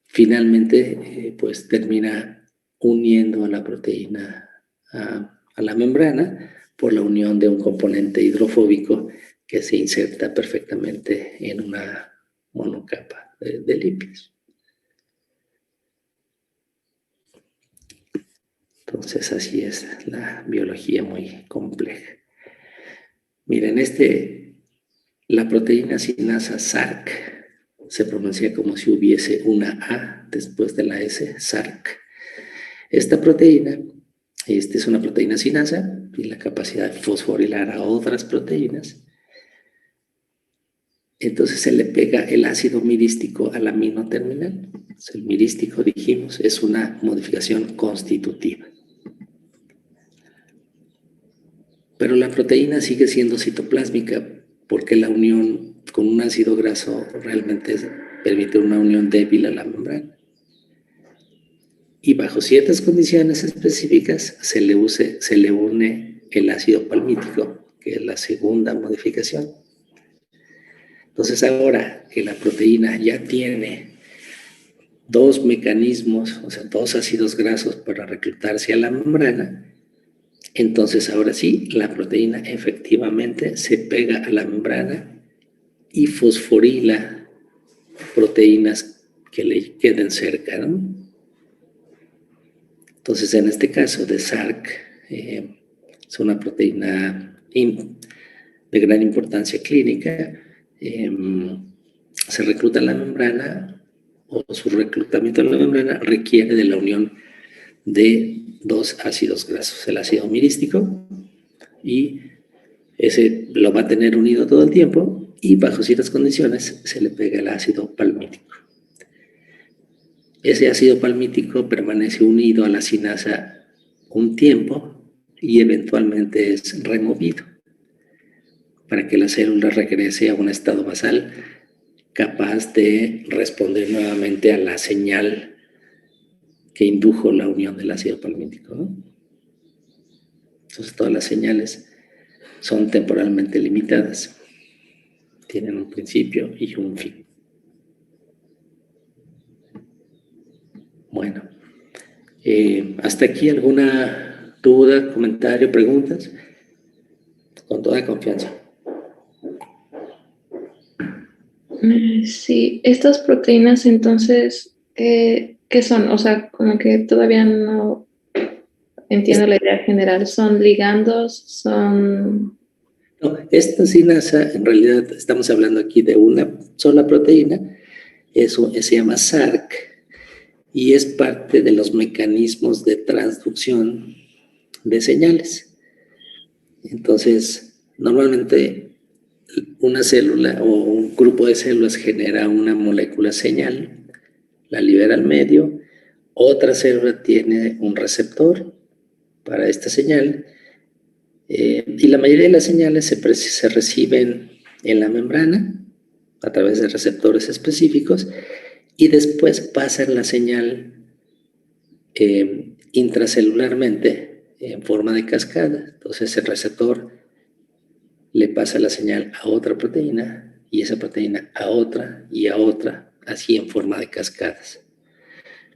finalmente pues termina uniendo a la proteína a la membrana por la unión de un componente hidrofóbico que se inserta perfectamente en una monocapa de lípidos. Entonces así es la biología muy compleja. Miren, la proteína sinasa SARC se pronuncia como si hubiese una A después de la S, SARC. Esta proteína es una proteína sinasa y la capacidad de fosforilar a otras proteínas. Entonces se le pega el ácido mirístico al amino terminal. El mirístico, dijimos, es una modificación constitutiva. Pero la proteína sigue siendo citoplásmica porque la unión con un ácido graso realmente permite una unión débil a la membrana. Y bajo ciertas condiciones específicas se le une el ácido palmítico, que es la segunda modificación. Entonces ahora que la proteína ya tiene 2 mecanismos, o sea, 2 ácidos grasos para reclutarse a la membrana, entonces ahora sí, la proteína efectivamente se pega a la membrana y fosforila proteínas que le queden cerca, ¿no? Entonces, en este caso de SARC, es una proteína de gran importancia clínica, se recluta en la membrana o su reclutamiento en la membrana requiere de la unión de 2 ácidos grasos, el ácido mirístico, y ese lo va a tener unido todo el tiempo y bajo ciertas condiciones se le pega el ácido palmítico. Ese ácido palmítico permanece unido a la sinasa un tiempo y eventualmente es removido para que la célula regrese a un estado basal capaz de responder nuevamente a la señal que indujo la unión del ácido palmítico, ¿no? Entonces todas las señales son temporalmente limitadas, tienen un principio y un fin. Bueno, hasta aquí alguna duda, comentario, preguntas, con toda confianza. Sí, estas proteínas entonces, ¿qué son? O sea, como que todavía no entiendo la idea general. ¿Son ligandos? ¿Son...? No, esta sinasa, en realidad estamos hablando aquí de una sola proteína, eso se llama SARC, y es parte de los mecanismos de transducción de señales. Entonces, Normalmente una célula o un grupo de células genera una molécula señal, la libera al medio, otra célula tiene un receptor para esta señal, y la mayoría de las señales se reciben en la membrana a través de receptores específicos y después pasan la señal intracelularmente en forma de cascada. Entonces el receptor le pasa la señal a otra proteína y esa proteína a otra y a otra, así en forma de cascadas.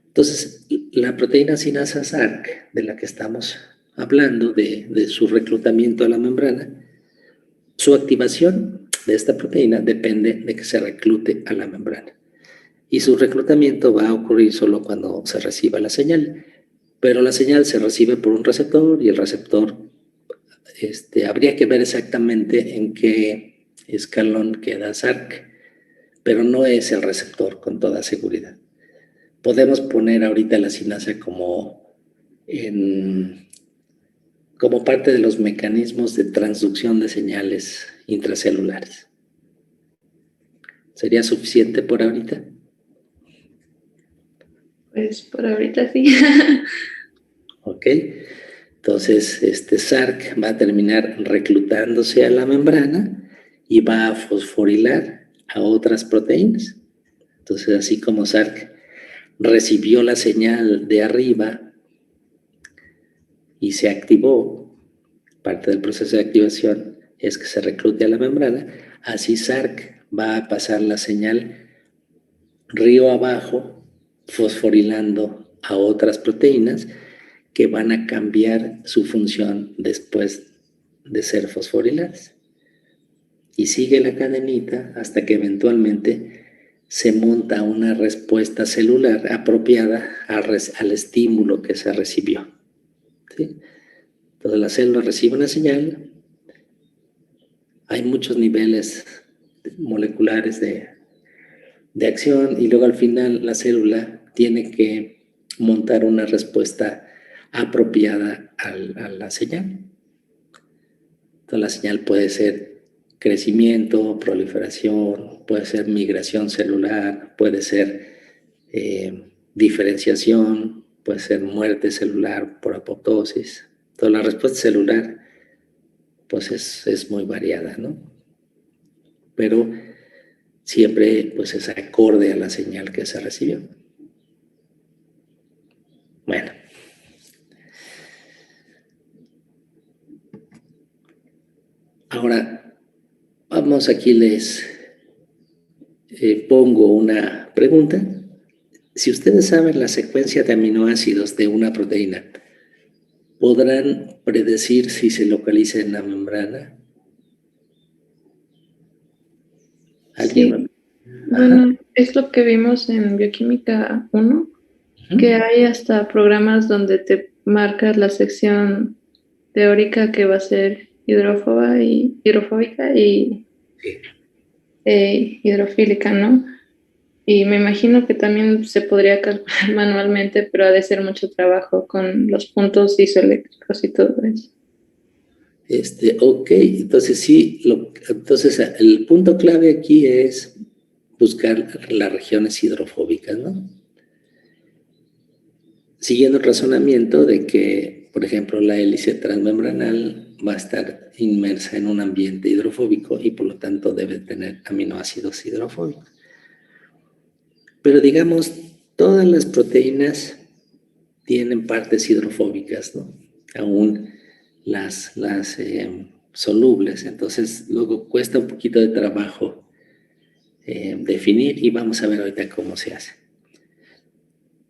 Entonces, la proteína sinasa SARC, de la que estamos hablando, de su reclutamiento a la membrana, su activación de esta proteína depende de que se reclute a la membrana. Y su reclutamiento va a ocurrir solo cuando se reciba la señal. Pero la señal se recibe por un receptor y el receptor, habría que ver exactamente en qué escalón queda SARC, pero no es el receptor con toda seguridad. Podemos poner ahorita la sinasa como parte de los mecanismos de transducción de señales intracelulares. ¿Sería suficiente por ahorita? Pues por ahorita sí. Ok. Entonces, SARC va a terminar reclutándose a la membrana y va a fosforilar a otras proteínas. Entonces, así como SARC recibió la señal de arriba y se activó, parte del proceso de activación es que se reclute a la membrana, así SARC va a pasar la señal río abajo, fosforilando a otras proteínas que van a cambiar su función después de ser fosforiladas. Y sigue la cadenita hasta que eventualmente se monta una respuesta celular apropiada al estímulo que se recibió. ¿Sí? Entonces la célula recibe una señal, hay muchos niveles moleculares de acción y luego al final la célula tiene que montar una respuesta apropiada a la señal. Entonces la señal puede ser crecimiento, proliferación, puede ser migración celular, puede ser diferenciación, puede ser muerte celular por apoptosis. Entonces la respuesta celular pues es muy variada, ¿no? Pero siempre pues es acorde a la señal que se recibió. Bueno. Ahora, vamos aquí les pongo una pregunta. Si ustedes saben la secuencia de aminoácidos de una proteína, ¿podrán predecir si se localiza en la membrana? ¿Alguien? Sí. Bueno, es lo que vimos en Bioquímica 1, que hay hasta programas donde te marcas la sección teórica que va a ser hidrofóbica y hidrofílica, ¿no? Y me imagino que también se podría calcular manualmente, pero ha de ser mucho trabajo con los puntos isoeléctricos y todo eso. Ok, entonces sí, entonces el punto clave aquí es buscar las regiones hidrofóbicas, ¿no? Siguiendo el razonamiento de que, por ejemplo, la hélice transmembranal va a estar inmersa en un ambiente hidrofóbico y por lo tanto debe tener aminoácidos hidrofóbicos. Pero digamos, todas las proteínas tienen partes hidrofóbicas, ¿no? Aún las solubles, entonces luego cuesta un poquito de trabajo definir y vamos a ver ahorita cómo se hace.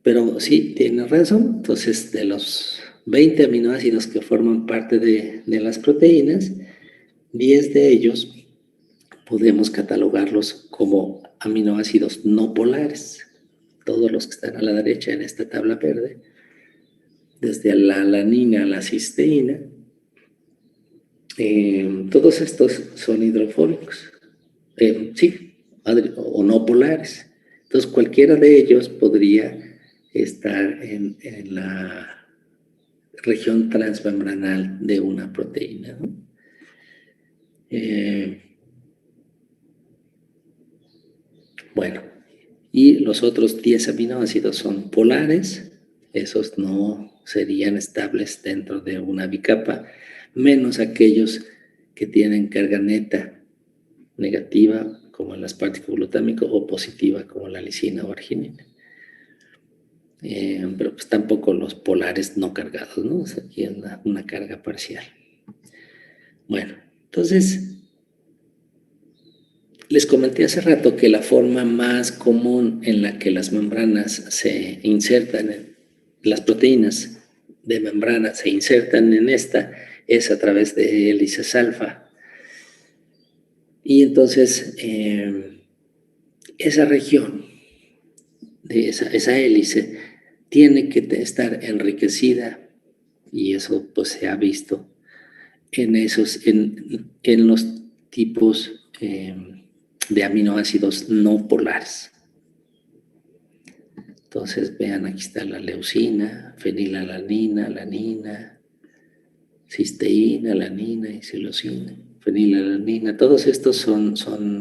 Pero sí, tiene razón. Entonces, de los 20 aminoácidos que forman parte de las proteínas, 10 de ellos podemos catalogarlos como aminoácidos no polares. Todos los que están a la derecha en esta tabla verde, desde la alanina a la cisteína, todos estos son hidrofóbicos. Sí, o no polares. Entonces, cualquiera de ellos podría estar en la región transmembranal de una proteína, ¿no? Bueno, y los otros 10 aminoácidos son polares, esos no serían estables dentro de una bicapa, menos aquellos que tienen carga neta negativa, como el aspartico glutámico, o positiva, como la lisina o arginina. Pero pues tampoco los polares no cargados, ¿no? O sea, aquí hay una carga parcial. Bueno, entonces, les comenté hace rato que la forma más común en la que las membranas se insertan, las proteínas de membrana se insertan en esta, es a través de hélices alfa. Y entonces, esa región, de esa hélice, tiene que estar enriquecida, y eso pues se ha visto en los tipos de aminoácidos no polares. Entonces, vean, aquí está la leucina, fenilalanina, alanina, cisteína, alanina y psilocina, fenilalanina, todos estos son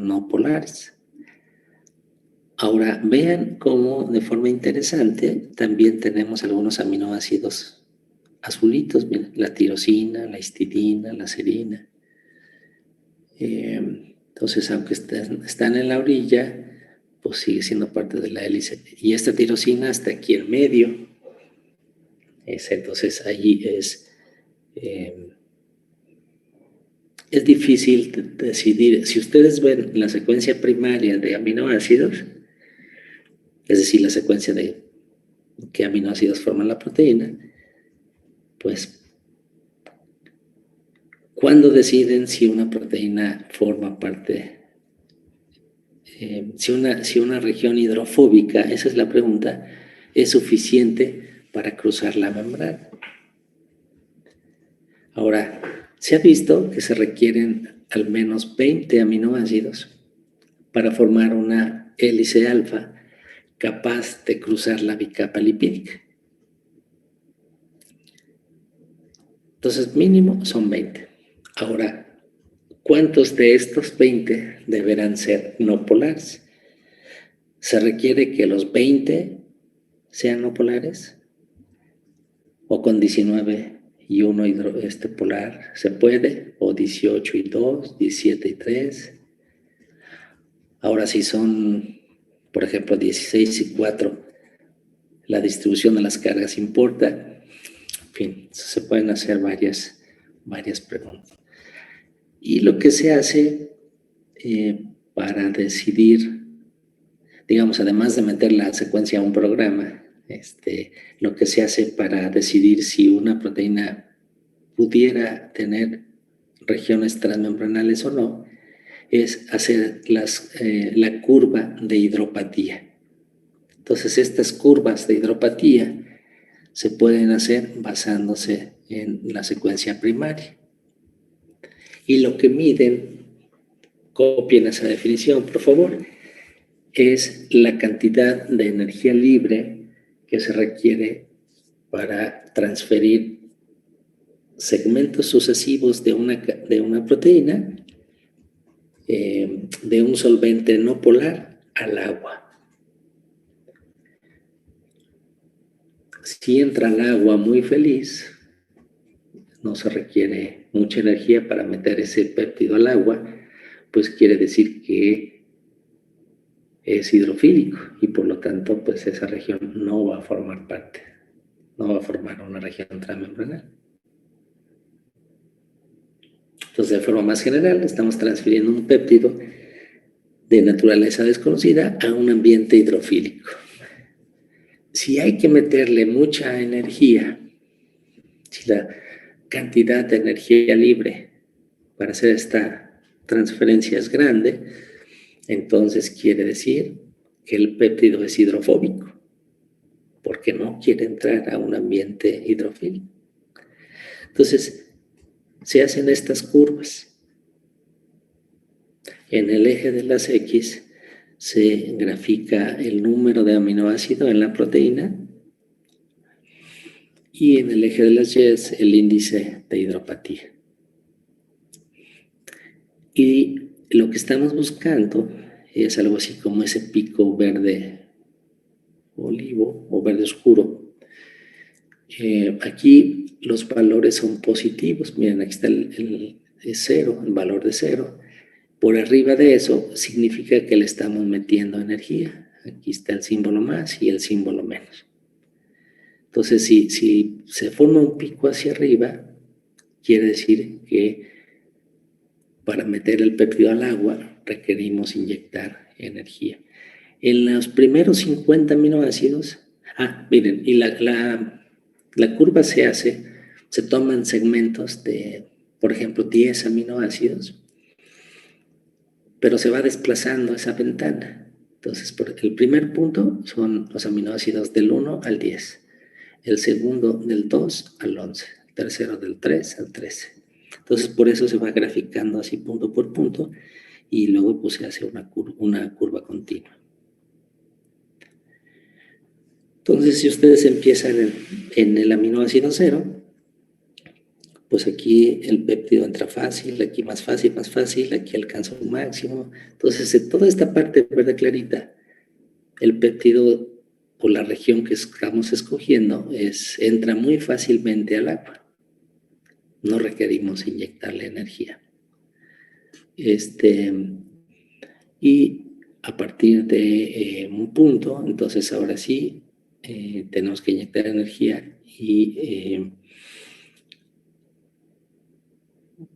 no polares. Ahora, vean cómo de forma interesante también tenemos algunos aminoácidos azulitos, miren, la tirosina, la histidina, la serina. Entonces, aunque están en la orilla, pues sigue siendo parte de la hélice. Y esta tirosina está aquí en medio. Entonces, allí es difícil decidir. Si ustedes ven la secuencia primaria de aminoácidos, es decir, la secuencia de qué aminoácidos forman la proteína, pues, ¿cuándo deciden si una proteína forma parte? Si una región hidrofóbica, esa es la pregunta, es suficiente para cruzar la membrana. Ahora, se ha visto que se requieren al menos 20 aminoácidos para formar una hélice alfa capaz de cruzar la bicapa lipídica. Entonces, mínimo son 20. Ahora, ¿cuántos de estos 20 deberán ser no polares? ¿Se requiere que los 20 sean no polares? ¿O con 19 y 1 polar se puede? ¿O 18 y 2, 17 y 3? Ahora, si son, por ejemplo, 16 y 4, la distribución de las cargas importa. En fin, se pueden hacer varias preguntas. Y lo que se hace para decidir, digamos, además de meter la secuencia a un programa, lo que se hace para decidir si una proteína pudiera tener regiones transmembranales o no, es hacer la curva de hidropatía. Entonces, estas curvas de hidropatía se pueden hacer basándose en la secuencia primaria. Y lo que miden, copien esa definición, por favor, es la cantidad de energía libre que se requiere para transferir segmentos sucesivos de una proteína de un solvente no polar al agua. Si entra al agua muy feliz, no se requiere mucha energía para meter ese péptido al agua, pues quiere decir que es hidrofílico y por lo tanto pues esa región no va a formar parte, no va a formar una región transmembranal. Entonces, de forma más general, estamos transfiriendo un péptido de naturaleza desconocida a un ambiente hidrofílico. Si hay que meterle mucha energía, si la cantidad de energía libre para hacer esta transferencia es grande, entonces quiere decir que el péptido es hidrofóbico, porque no quiere entrar a un ambiente hidrofílico. Entonces, se hacen estas curvas. En el eje de las X se grafica el número de aminoácido en la proteína y en el eje de las Y el índice de hidropatía. Y lo que estamos buscando es algo así como ese pico verde olivo o verde oscuro. Aquí los valores son positivos. Miren, aquí está el 0, el valor de 0. Por arriba de eso significa que le estamos metiendo energía. Aquí está el símbolo más y el símbolo menos. Entonces, si se forma un pico hacia arriba, quiere decir que para meter el péptido al agua requerimos inyectar energía. En los primeros 50 aminoácidos, miren, y la curva se toman segmentos de, por ejemplo, 10 aminoácidos, pero se va desplazando esa ventana. Entonces, el primer punto son los aminoácidos del 1 al 10, el segundo del 2 al 11, el tercero del 3 al 13. Entonces, por eso se va graficando así punto por punto y luego pues se hace una curva continua. Entonces, si ustedes empiezan en el aminoácido 0, pues aquí el péptido entra fácil, aquí más fácil, aquí alcanza un máximo. Entonces, en toda esta parte verde clarita, el péptido o la región que estamos escogiendo entra muy fácilmente al agua. No requerimos inyectarle energía. Y a partir de un punto, entonces ahora sí tenemos que inyectar energía y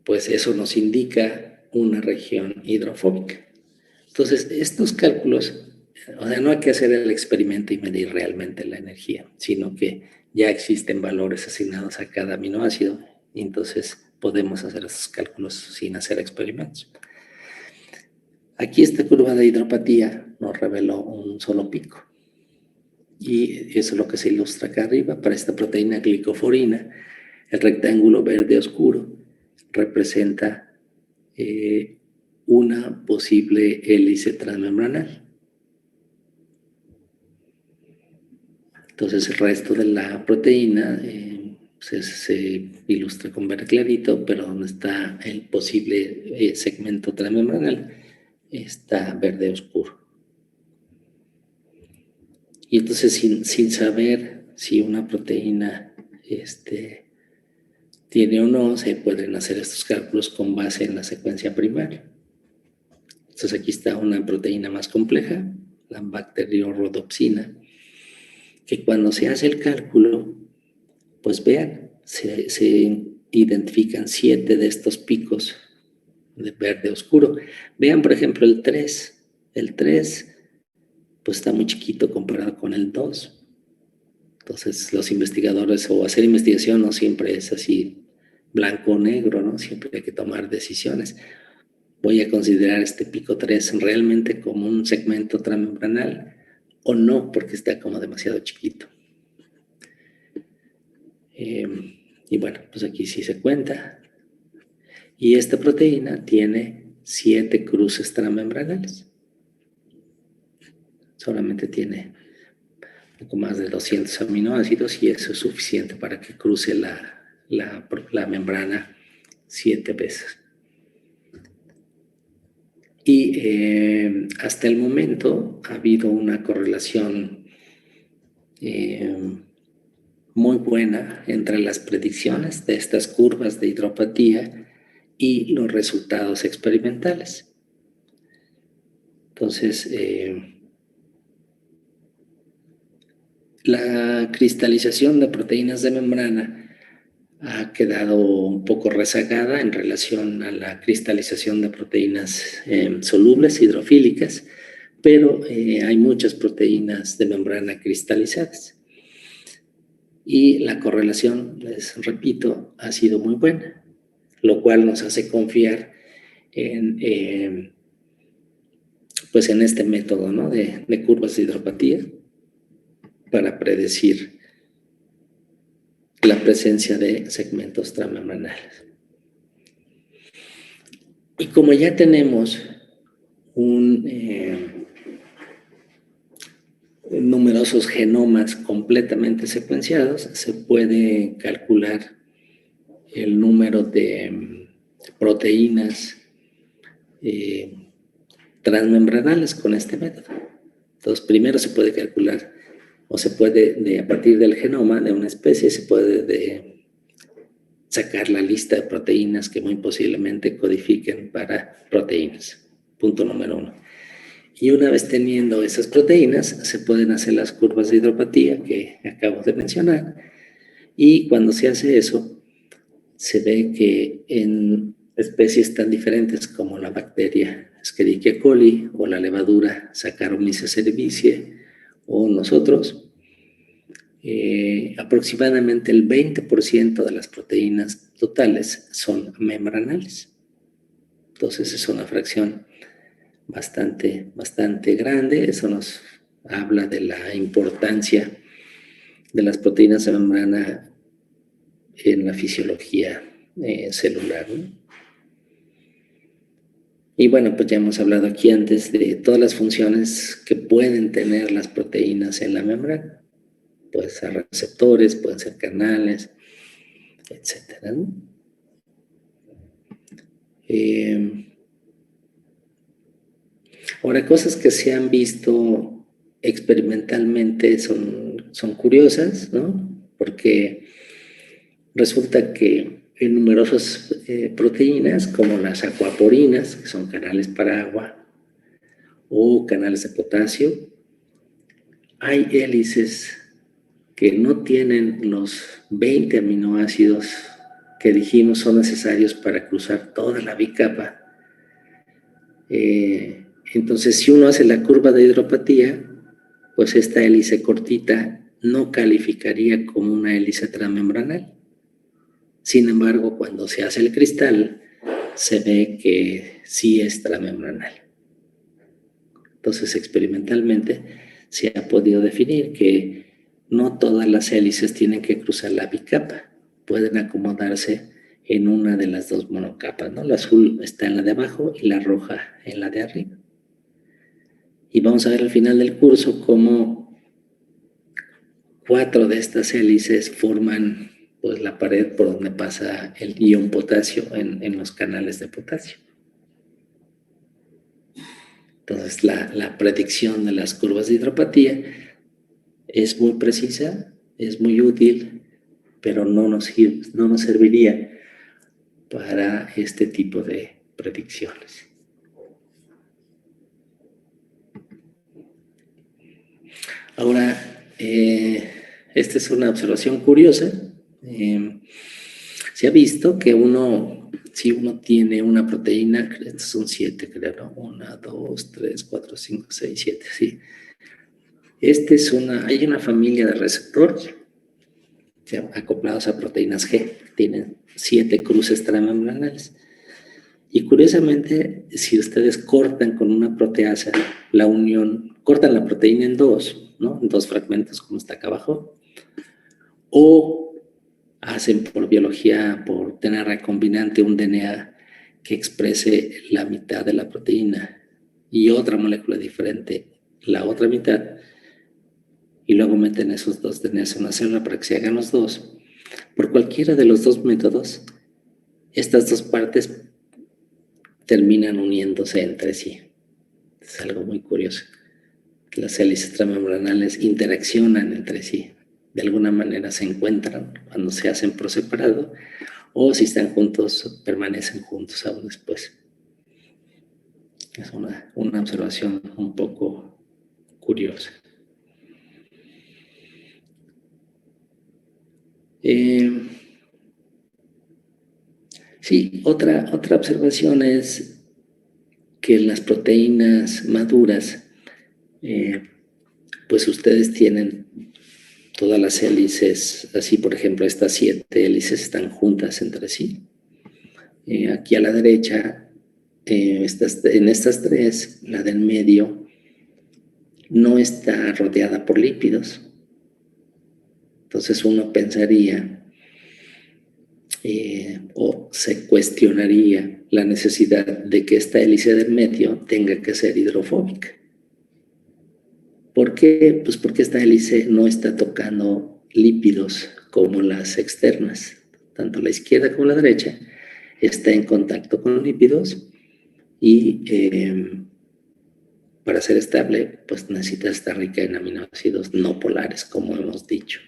pues eso nos indica una región hidrofóbica. Entonces, estos cálculos, o sea, no hay que hacer el experimento y medir realmente la energía, sino que ya existen valores asignados a cada aminoácido y entonces podemos hacer esos cálculos sin hacer experimentos. Aquí esta curva de hidropatía nos reveló un solo pico. Y eso es lo que se ilustra acá arriba. Para esta proteína glicoforina, el rectángulo verde oscuro representa una posible hélice transmembranal. Entonces el resto de la proteína se ilustra con verde clarito, pero donde está el posible segmento transmembranal está verde oscuro. Y entonces sin saber si una proteína tiene o no, se pueden hacer estos cálculos con base en la secuencia primaria. Entonces aquí está una proteína más compleja, la bacteriorhodopsina, que cuando se hace el cálculo, pues vean, se identifican 7 de estos picos de verde oscuro. Vean, por ejemplo, el 3. El 3 pues está muy chiquito comparado con el 2. Entonces los investigadores, o hacer investigación no siempre es así blanco o negro, ¿no? Siempre hay que tomar decisiones. ¿Voy a considerar este pico 3 realmente como un segmento transmembranal o no? Porque está como demasiado chiquito. Y bueno, pues aquí sí se cuenta. Y esta proteína tiene 7 cruces transmembranales. Solamente tiene un poco más de 200 aminoácidos y eso es suficiente para que cruce la membrana 7 veces. Y hasta el momento ha habido una correlación muy buena entre las predicciones de estas curvas de hidropatía y los resultados experimentales. Entonces, la cristalización de proteínas de membrana ha quedado un poco rezagada en relación a la cristalización de proteínas solubles, hidrofílicas, pero hay muchas proteínas de membrana cristalizadas. Y la correlación, les repito, ha sido muy buena, lo cual nos hace confiar en este método, ¿no? de curvas de hidropatía para predecir la presencia de segmentos transmembranales. Y como ya tenemos numerosos genomas completamente secuenciados, se puede calcular el número de proteínas transmembranales con este método. Entonces, primero se puede calcular, o se puede, a partir del genoma de una especie, se puede sacar la lista de proteínas que muy posiblemente codifiquen para proteínas. Punto número 1. Y una vez teniendo esas proteínas, se pueden hacer las curvas de hidropatía que acabo de mencionar. Y cuando se hace eso, se ve que en especies tan diferentes como la bacteria Escherichia coli o la levadura Saccharomyces cerevisiae o nosotros, aproximadamente el 20% de las proteínas totales son membranales. Entonces es una fracción bastante grande. Eso nos habla de la importancia de las proteínas de membrana en la fisiología celular, ¿no? Y bueno, pues ya hemos hablado aquí antes de todas las funciones que pueden tener las proteínas en la membrana. Pueden ser receptores, pueden ser canales, etcétera, ¿no? Ahora, cosas que se han visto experimentalmente son curiosas, ¿no? Porque resulta que en numerosas proteínas, como las acuaporinas, que son canales para agua, o canales de potasio, hay hélices que no tienen los 20 aminoácidos que dijimos son necesarios para cruzar toda la bicapa. Entonces, si uno hace la curva de hidropatía, pues esta hélice cortita no calificaría como una hélice transmembranal. Sin embargo, cuando se hace el cristal, se ve que sí es transmembranal. Entonces, experimentalmente se ha podido definir que no todas las hélices tienen que cruzar la bicapa, pueden acomodarse en una de las dos monocapas, ¿no? La azul está en la de abajo y la roja en la de arriba. Y vamos a ver al final del curso cómo 4 de estas hélices forman pues la pared por donde pasa el ion potasio en los canales de potasio. Entonces, la predicción de las curvas de hidropatía es muy precisa, es muy útil, pero no nos serviría para este tipo de predicciones. Ahora, esta es una observación curiosa. Se ha visto que si uno tiene una proteína, estos son 7, creo, ¿no? 1, 2, 3, 4, 5, 6, 7, sí. Hay una familia de receptores acoplados a proteínas G, tienen 7 cruces transmembranales. Y curiosamente, si ustedes cortan con una proteasa la unión, cortan la proteína en 2, ¿no? En 2 fragmentos, como está acá abajo, o hacen por biología, por DNA recombinante, un DNA que exprese la mitad de la proteína y otra molécula diferente, la otra mitad, y luego meten esos 2 DNAs en una célula para que se hagan los dos. Por cualquiera de los 2 métodos, estas 2 partes terminan uniéndose entre sí. Es algo muy curioso. Las hélices transmembranales interaccionan entre sí. De alguna manera se encuentran cuando se hacen por separado, o si están juntos, permanecen juntos aún después. Es una observación un poco curiosa. Sí, otra observación es que las proteínas maduras, pues ustedes tienen todas las hélices, así por ejemplo estas 7 hélices están juntas entre sí. Aquí a la derecha, en estas 3, la del medio no está rodeada por lípidos. Entonces uno pensaría o se cuestionaría la necesidad de que esta hélice del medio tenga que ser hidrofóbica. ¿Por qué? Pues porque esta hélice no está tocando lípidos como las externas. Tanto la izquierda como la derecha está en contacto con lípidos y para ser estable, pues necesita estar rica en aminoácidos no polares, como hemos dicho.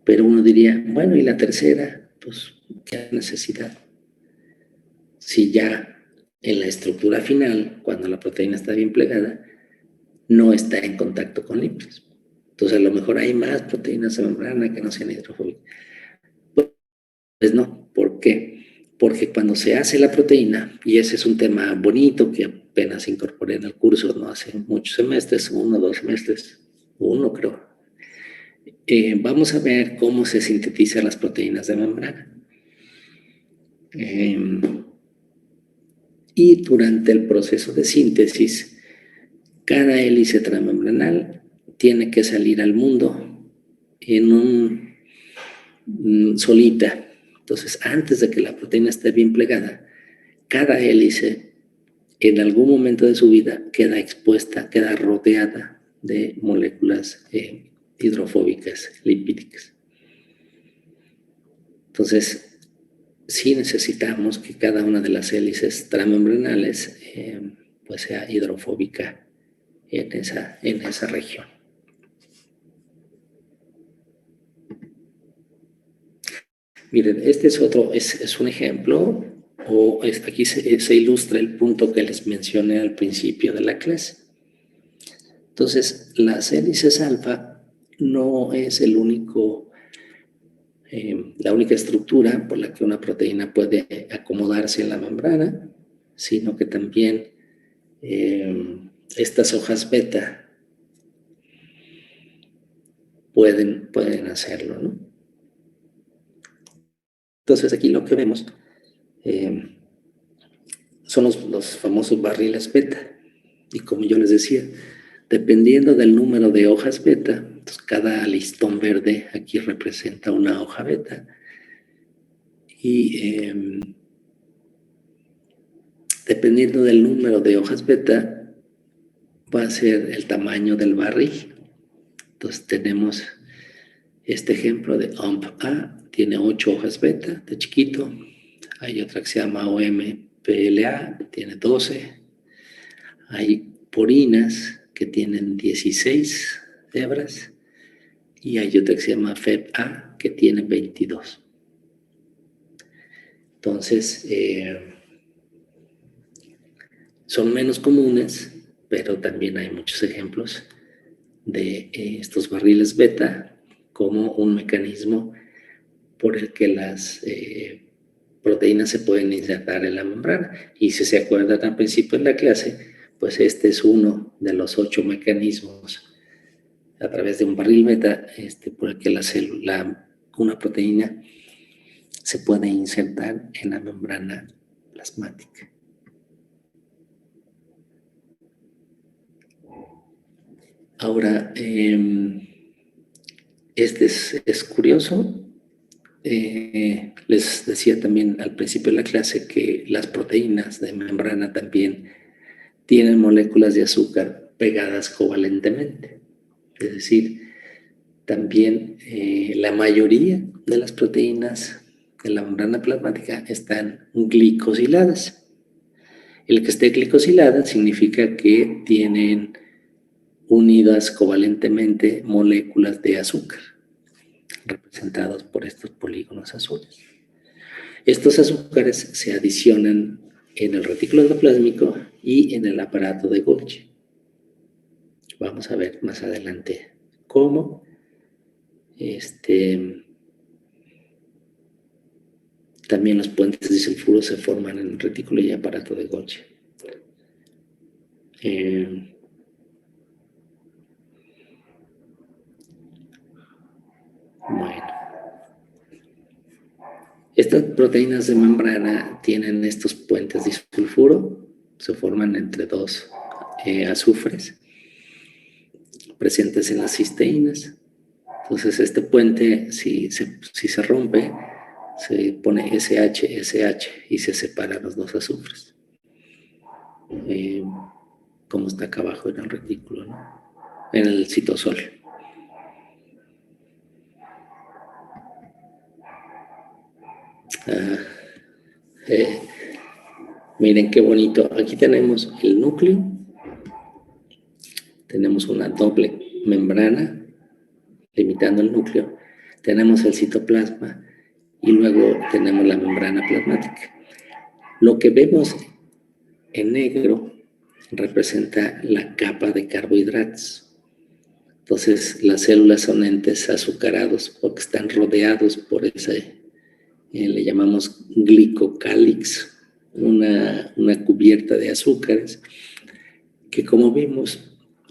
Pero uno diría, bueno, ¿y la tercera? Pues, ¿qué necesidad? Si ya en la estructura final, cuando la proteína está bien plegada, no está en contacto con lípidos. Entonces, a lo mejor hay más proteínas de membrana que no sean hidrofóbicas. Pues no. ¿Por qué? Porque cuando se hace la proteína, y ese es un tema bonito que apenas incorporé en el curso, no hace muchos semestres, 1 o 2 semestres, 1 creo, vamos a ver cómo se sintetizan las proteínas de membrana. Y durante el proceso de síntesis, cada hélice transmembranal tiene que salir al mundo en solita. Entonces, antes de que la proteína esté bien plegada, cada hélice en algún momento de su vida queda expuesta, queda rodeada de moléculas hidrofóbicas, lipídicas. Entonces, sí necesitamos que cada una de las hélices transmembranales pues sea hidrofóbica en esa región. Miren, este es es un ejemplo, aquí se ilustra el punto que les mencioné al principio de la clase. Entonces, las hélices alfa no es la única estructura por la que una proteína puede acomodarse en la membrana, sino que también estas hojas beta pueden hacerlo, ¿no? Entonces, aquí lo que vemos son los famosos barriles beta. Y como yo les decía, dependiendo del número de hojas beta, entonces cada listón verde aquí representa una hoja beta. Y dependiendo del número de hojas beta, va a ser el tamaño del barril. Entonces tenemos este ejemplo de OMP-A, tiene 8 hojas beta, de chiquito. Hay otra que se llama OMPLA, tiene 12. Hay porinas que tienen 16 hebras. Y hay otra que se llama FEP-A, que tiene 22. Entonces, son menos comunes, pero también hay muchos ejemplos de estos barriles beta como un mecanismo por el que las proteínas se pueden insertar en la membrana. Y si se acuerdan al principio de la clase, pues este es uno de los 8 mecanismos a través de un barril beta por el que una proteína se puede insertar en la membrana plasmática. Ahora, es curioso. Les decía también al principio de la clase que las proteínas de membrana también tienen moléculas de azúcar pegadas covalentemente. Es decir, también la mayoría de las proteínas de la membrana plasmática están glicosiladas. El que esté glicosilada significa que tienen unidas covalentemente moléculas de azúcar, representados por estos polígonos azules. Estos azúcares se adicionan en el retículo endoplásmico y en el aparato de Golgi. Vamos a ver más adelante cómo también los puentes disulfuro se forman en el retículo y aparato de Golgi. Bueno, estas proteínas de membrana tienen estos puentes disulfuro, se forman entre 2 azufres presentes en las cisteínas. Entonces este puente, si se rompe, se pone SH y se separan los 2 azufres. Como está acá abajo en el retículo, ¿no? En el citosol. Miren qué bonito. Aquí tenemos el núcleo. Tenemos una doble membrana limitando el núcleo. Tenemos el citoplasma y luego tenemos la membrana plasmática. Lo que vemos en negro representa la capa de carbohidratos. Entonces, las células son entes azucarados porque están rodeados por ese, le llamamos glicocálix, una cubierta de azúcares, que como vimos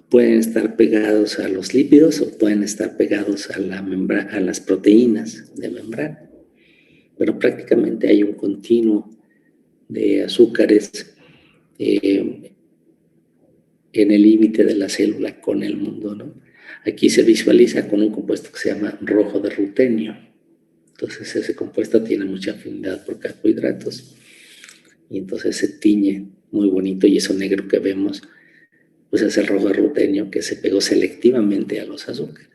pueden estar pegados a los lípidos o pueden estar pegados a las proteínas de membrana. Pero prácticamente hay un continuo de azúcares en el límite de la célula con el mundo, ¿no? Aquí se visualiza con un compuesto que se llama rojo de rutenio. Entonces ese compuesto tiene mucha afinidad por carbohidratos y entonces se tiñe muy bonito, y eso negro que vemos pues es el rojo de rutenio que se pegó selectivamente a los azúcares.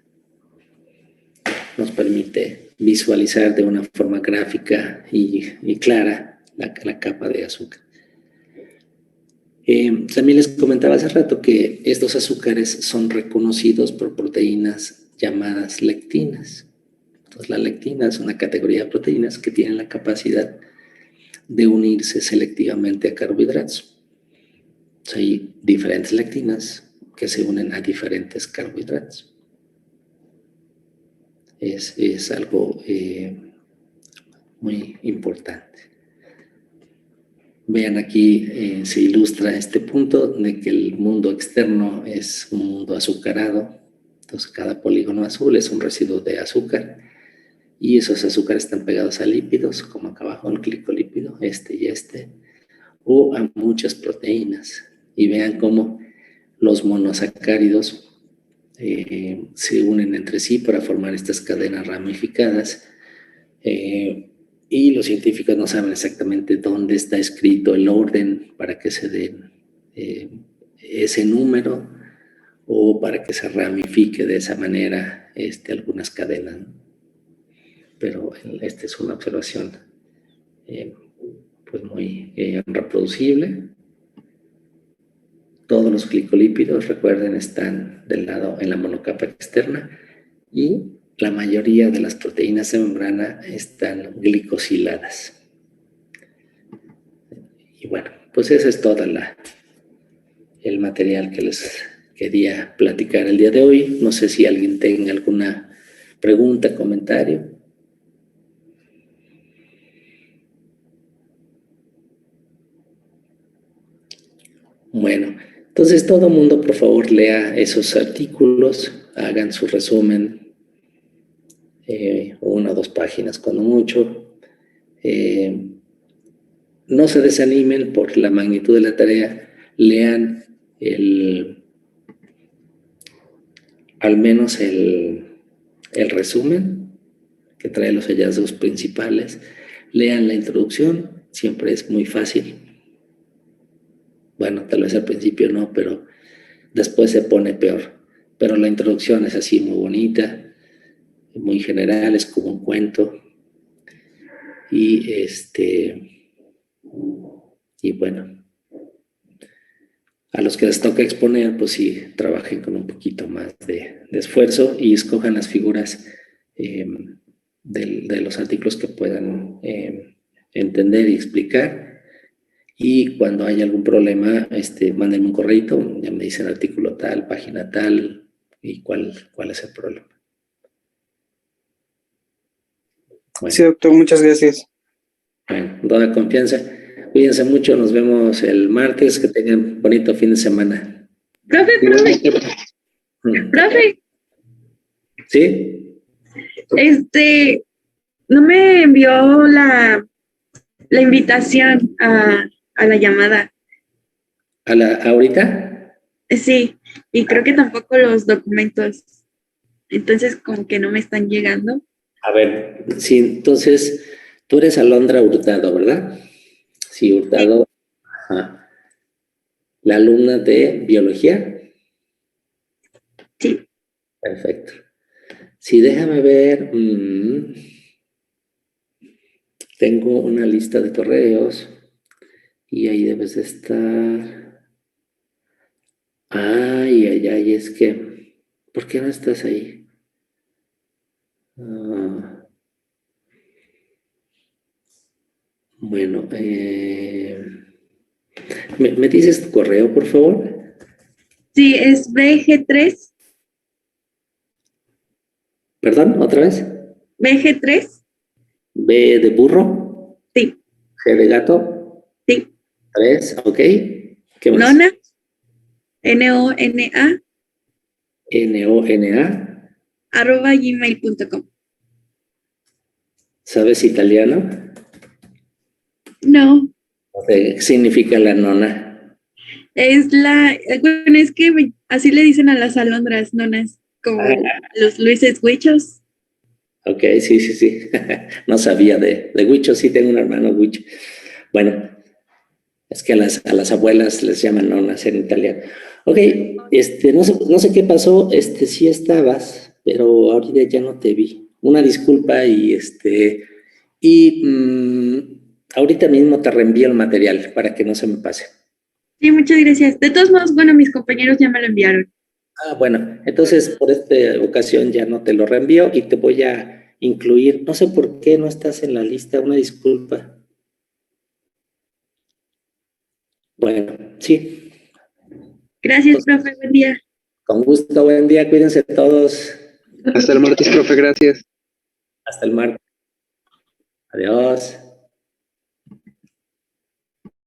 Nos permite visualizar de una forma gráfica y clara la capa de azúcar. También les comentaba hace rato que estos azúcares son reconocidos por proteínas llamadas lectinas. Entonces, la lectina es una categoría de proteínas que tienen la capacidad de unirse selectivamente a carbohidratos. Entonces, hay diferentes lectinas que se unen a diferentes carbohidratos. Es algo muy importante. Vean aquí, se ilustra este punto de que el mundo externo es un mundo azucarado. Entonces, cada polígono azul es un residuo de azúcar y esos azúcares están pegados a lípidos, como acá abajo el glicolípido, este y este, o a muchas proteínas. Y vean cómo los monosacáridos se unen entre sí para formar estas cadenas ramificadas. Y los científicos no saben exactamente dónde está escrito el orden para que se den ese número o para que se ramifique de esa manera algunas cadenas. Pero esta es una observación pues muy reproducible. Todos los glicolípidos, recuerden, están del lado en la monocapa externa y la mayoría de las proteínas de membrana están glicosiladas. Y bueno, pues ese es todo el material que les quería platicar el día de hoy. No sé si alguien tenga alguna pregunta, comentario. Bueno, entonces todo mundo, por favor, lea esos artículos, hagan su resumen, 1 o 2 páginas cuando mucho. No se desanimen por la magnitud de la tarea, lean al menos el resumen que trae los hallazgos principales, lean la introducción, siempre es muy fácil. Bueno, tal vez al principio no, pero después se pone peor. Pero la introducción es así muy bonita, muy general, es como un cuento. Y bueno, a los que les toca exponer, pues sí, trabajen con un poquito más de esfuerzo y escojan las figuras de los artículos que puedan entender y explicar. Y cuando haya algún problema, mándenme un correito, ya me dicen artículo tal, página tal, y cuál es el problema. Bueno. Sí, doctor, muchas gracias. Bueno, toda confianza. Cuídense mucho, nos vemos el martes, que tengan bonito fin de semana. Profe, ¿Sí? No me envió la invitación a la llamada. ¿Ahorita? Sí, y creo que tampoco los documentos. Entonces, como que no me están llegando. A ver, sí, entonces, tú eres Alondra Hurtado, ¿verdad? Sí, Hurtado. Ajá. La alumna de biología. Sí. Perfecto. Sí, déjame ver. Tengo una lista de correos Y ahí debes de estar. Ay, es que, ¿por qué no estás ahí? Bueno, ¿me dices tu correo, por favor? Sí, es BG3, Perdón, otra vez. BG3, B de burro, sí, G de gato, sí, 3, ok. ¿Qué más? Nona, NONA, NONA. @gmail.com. ¿Sabes italiano? No, ¿Qué significa la nona? bueno, es que así le dicen a las alondras, nonas, como los Luises Huichos. Ok, sí. No sabía de Huicho, sí tengo un hermano Huicho. Bueno, es que a las abuelas les llaman nonas en italiano. Ok, no sé qué pasó, sí estabas, pero ahorita ya no te vi. Una disculpa ahorita mismo te reenvío el material para que no se me pase. Sí, muchas gracias. De todos modos, bueno, mis compañeros ya me lo enviaron. Bueno, entonces por esta ocasión ya no te lo reenvío y te voy a incluir. No sé por qué no estás en la lista, una disculpa. Bueno, sí. Gracias, profe, buen día. Con gusto, buen día, cuídense todos. Hasta el martes, profe, gracias. Hasta el martes. Adiós.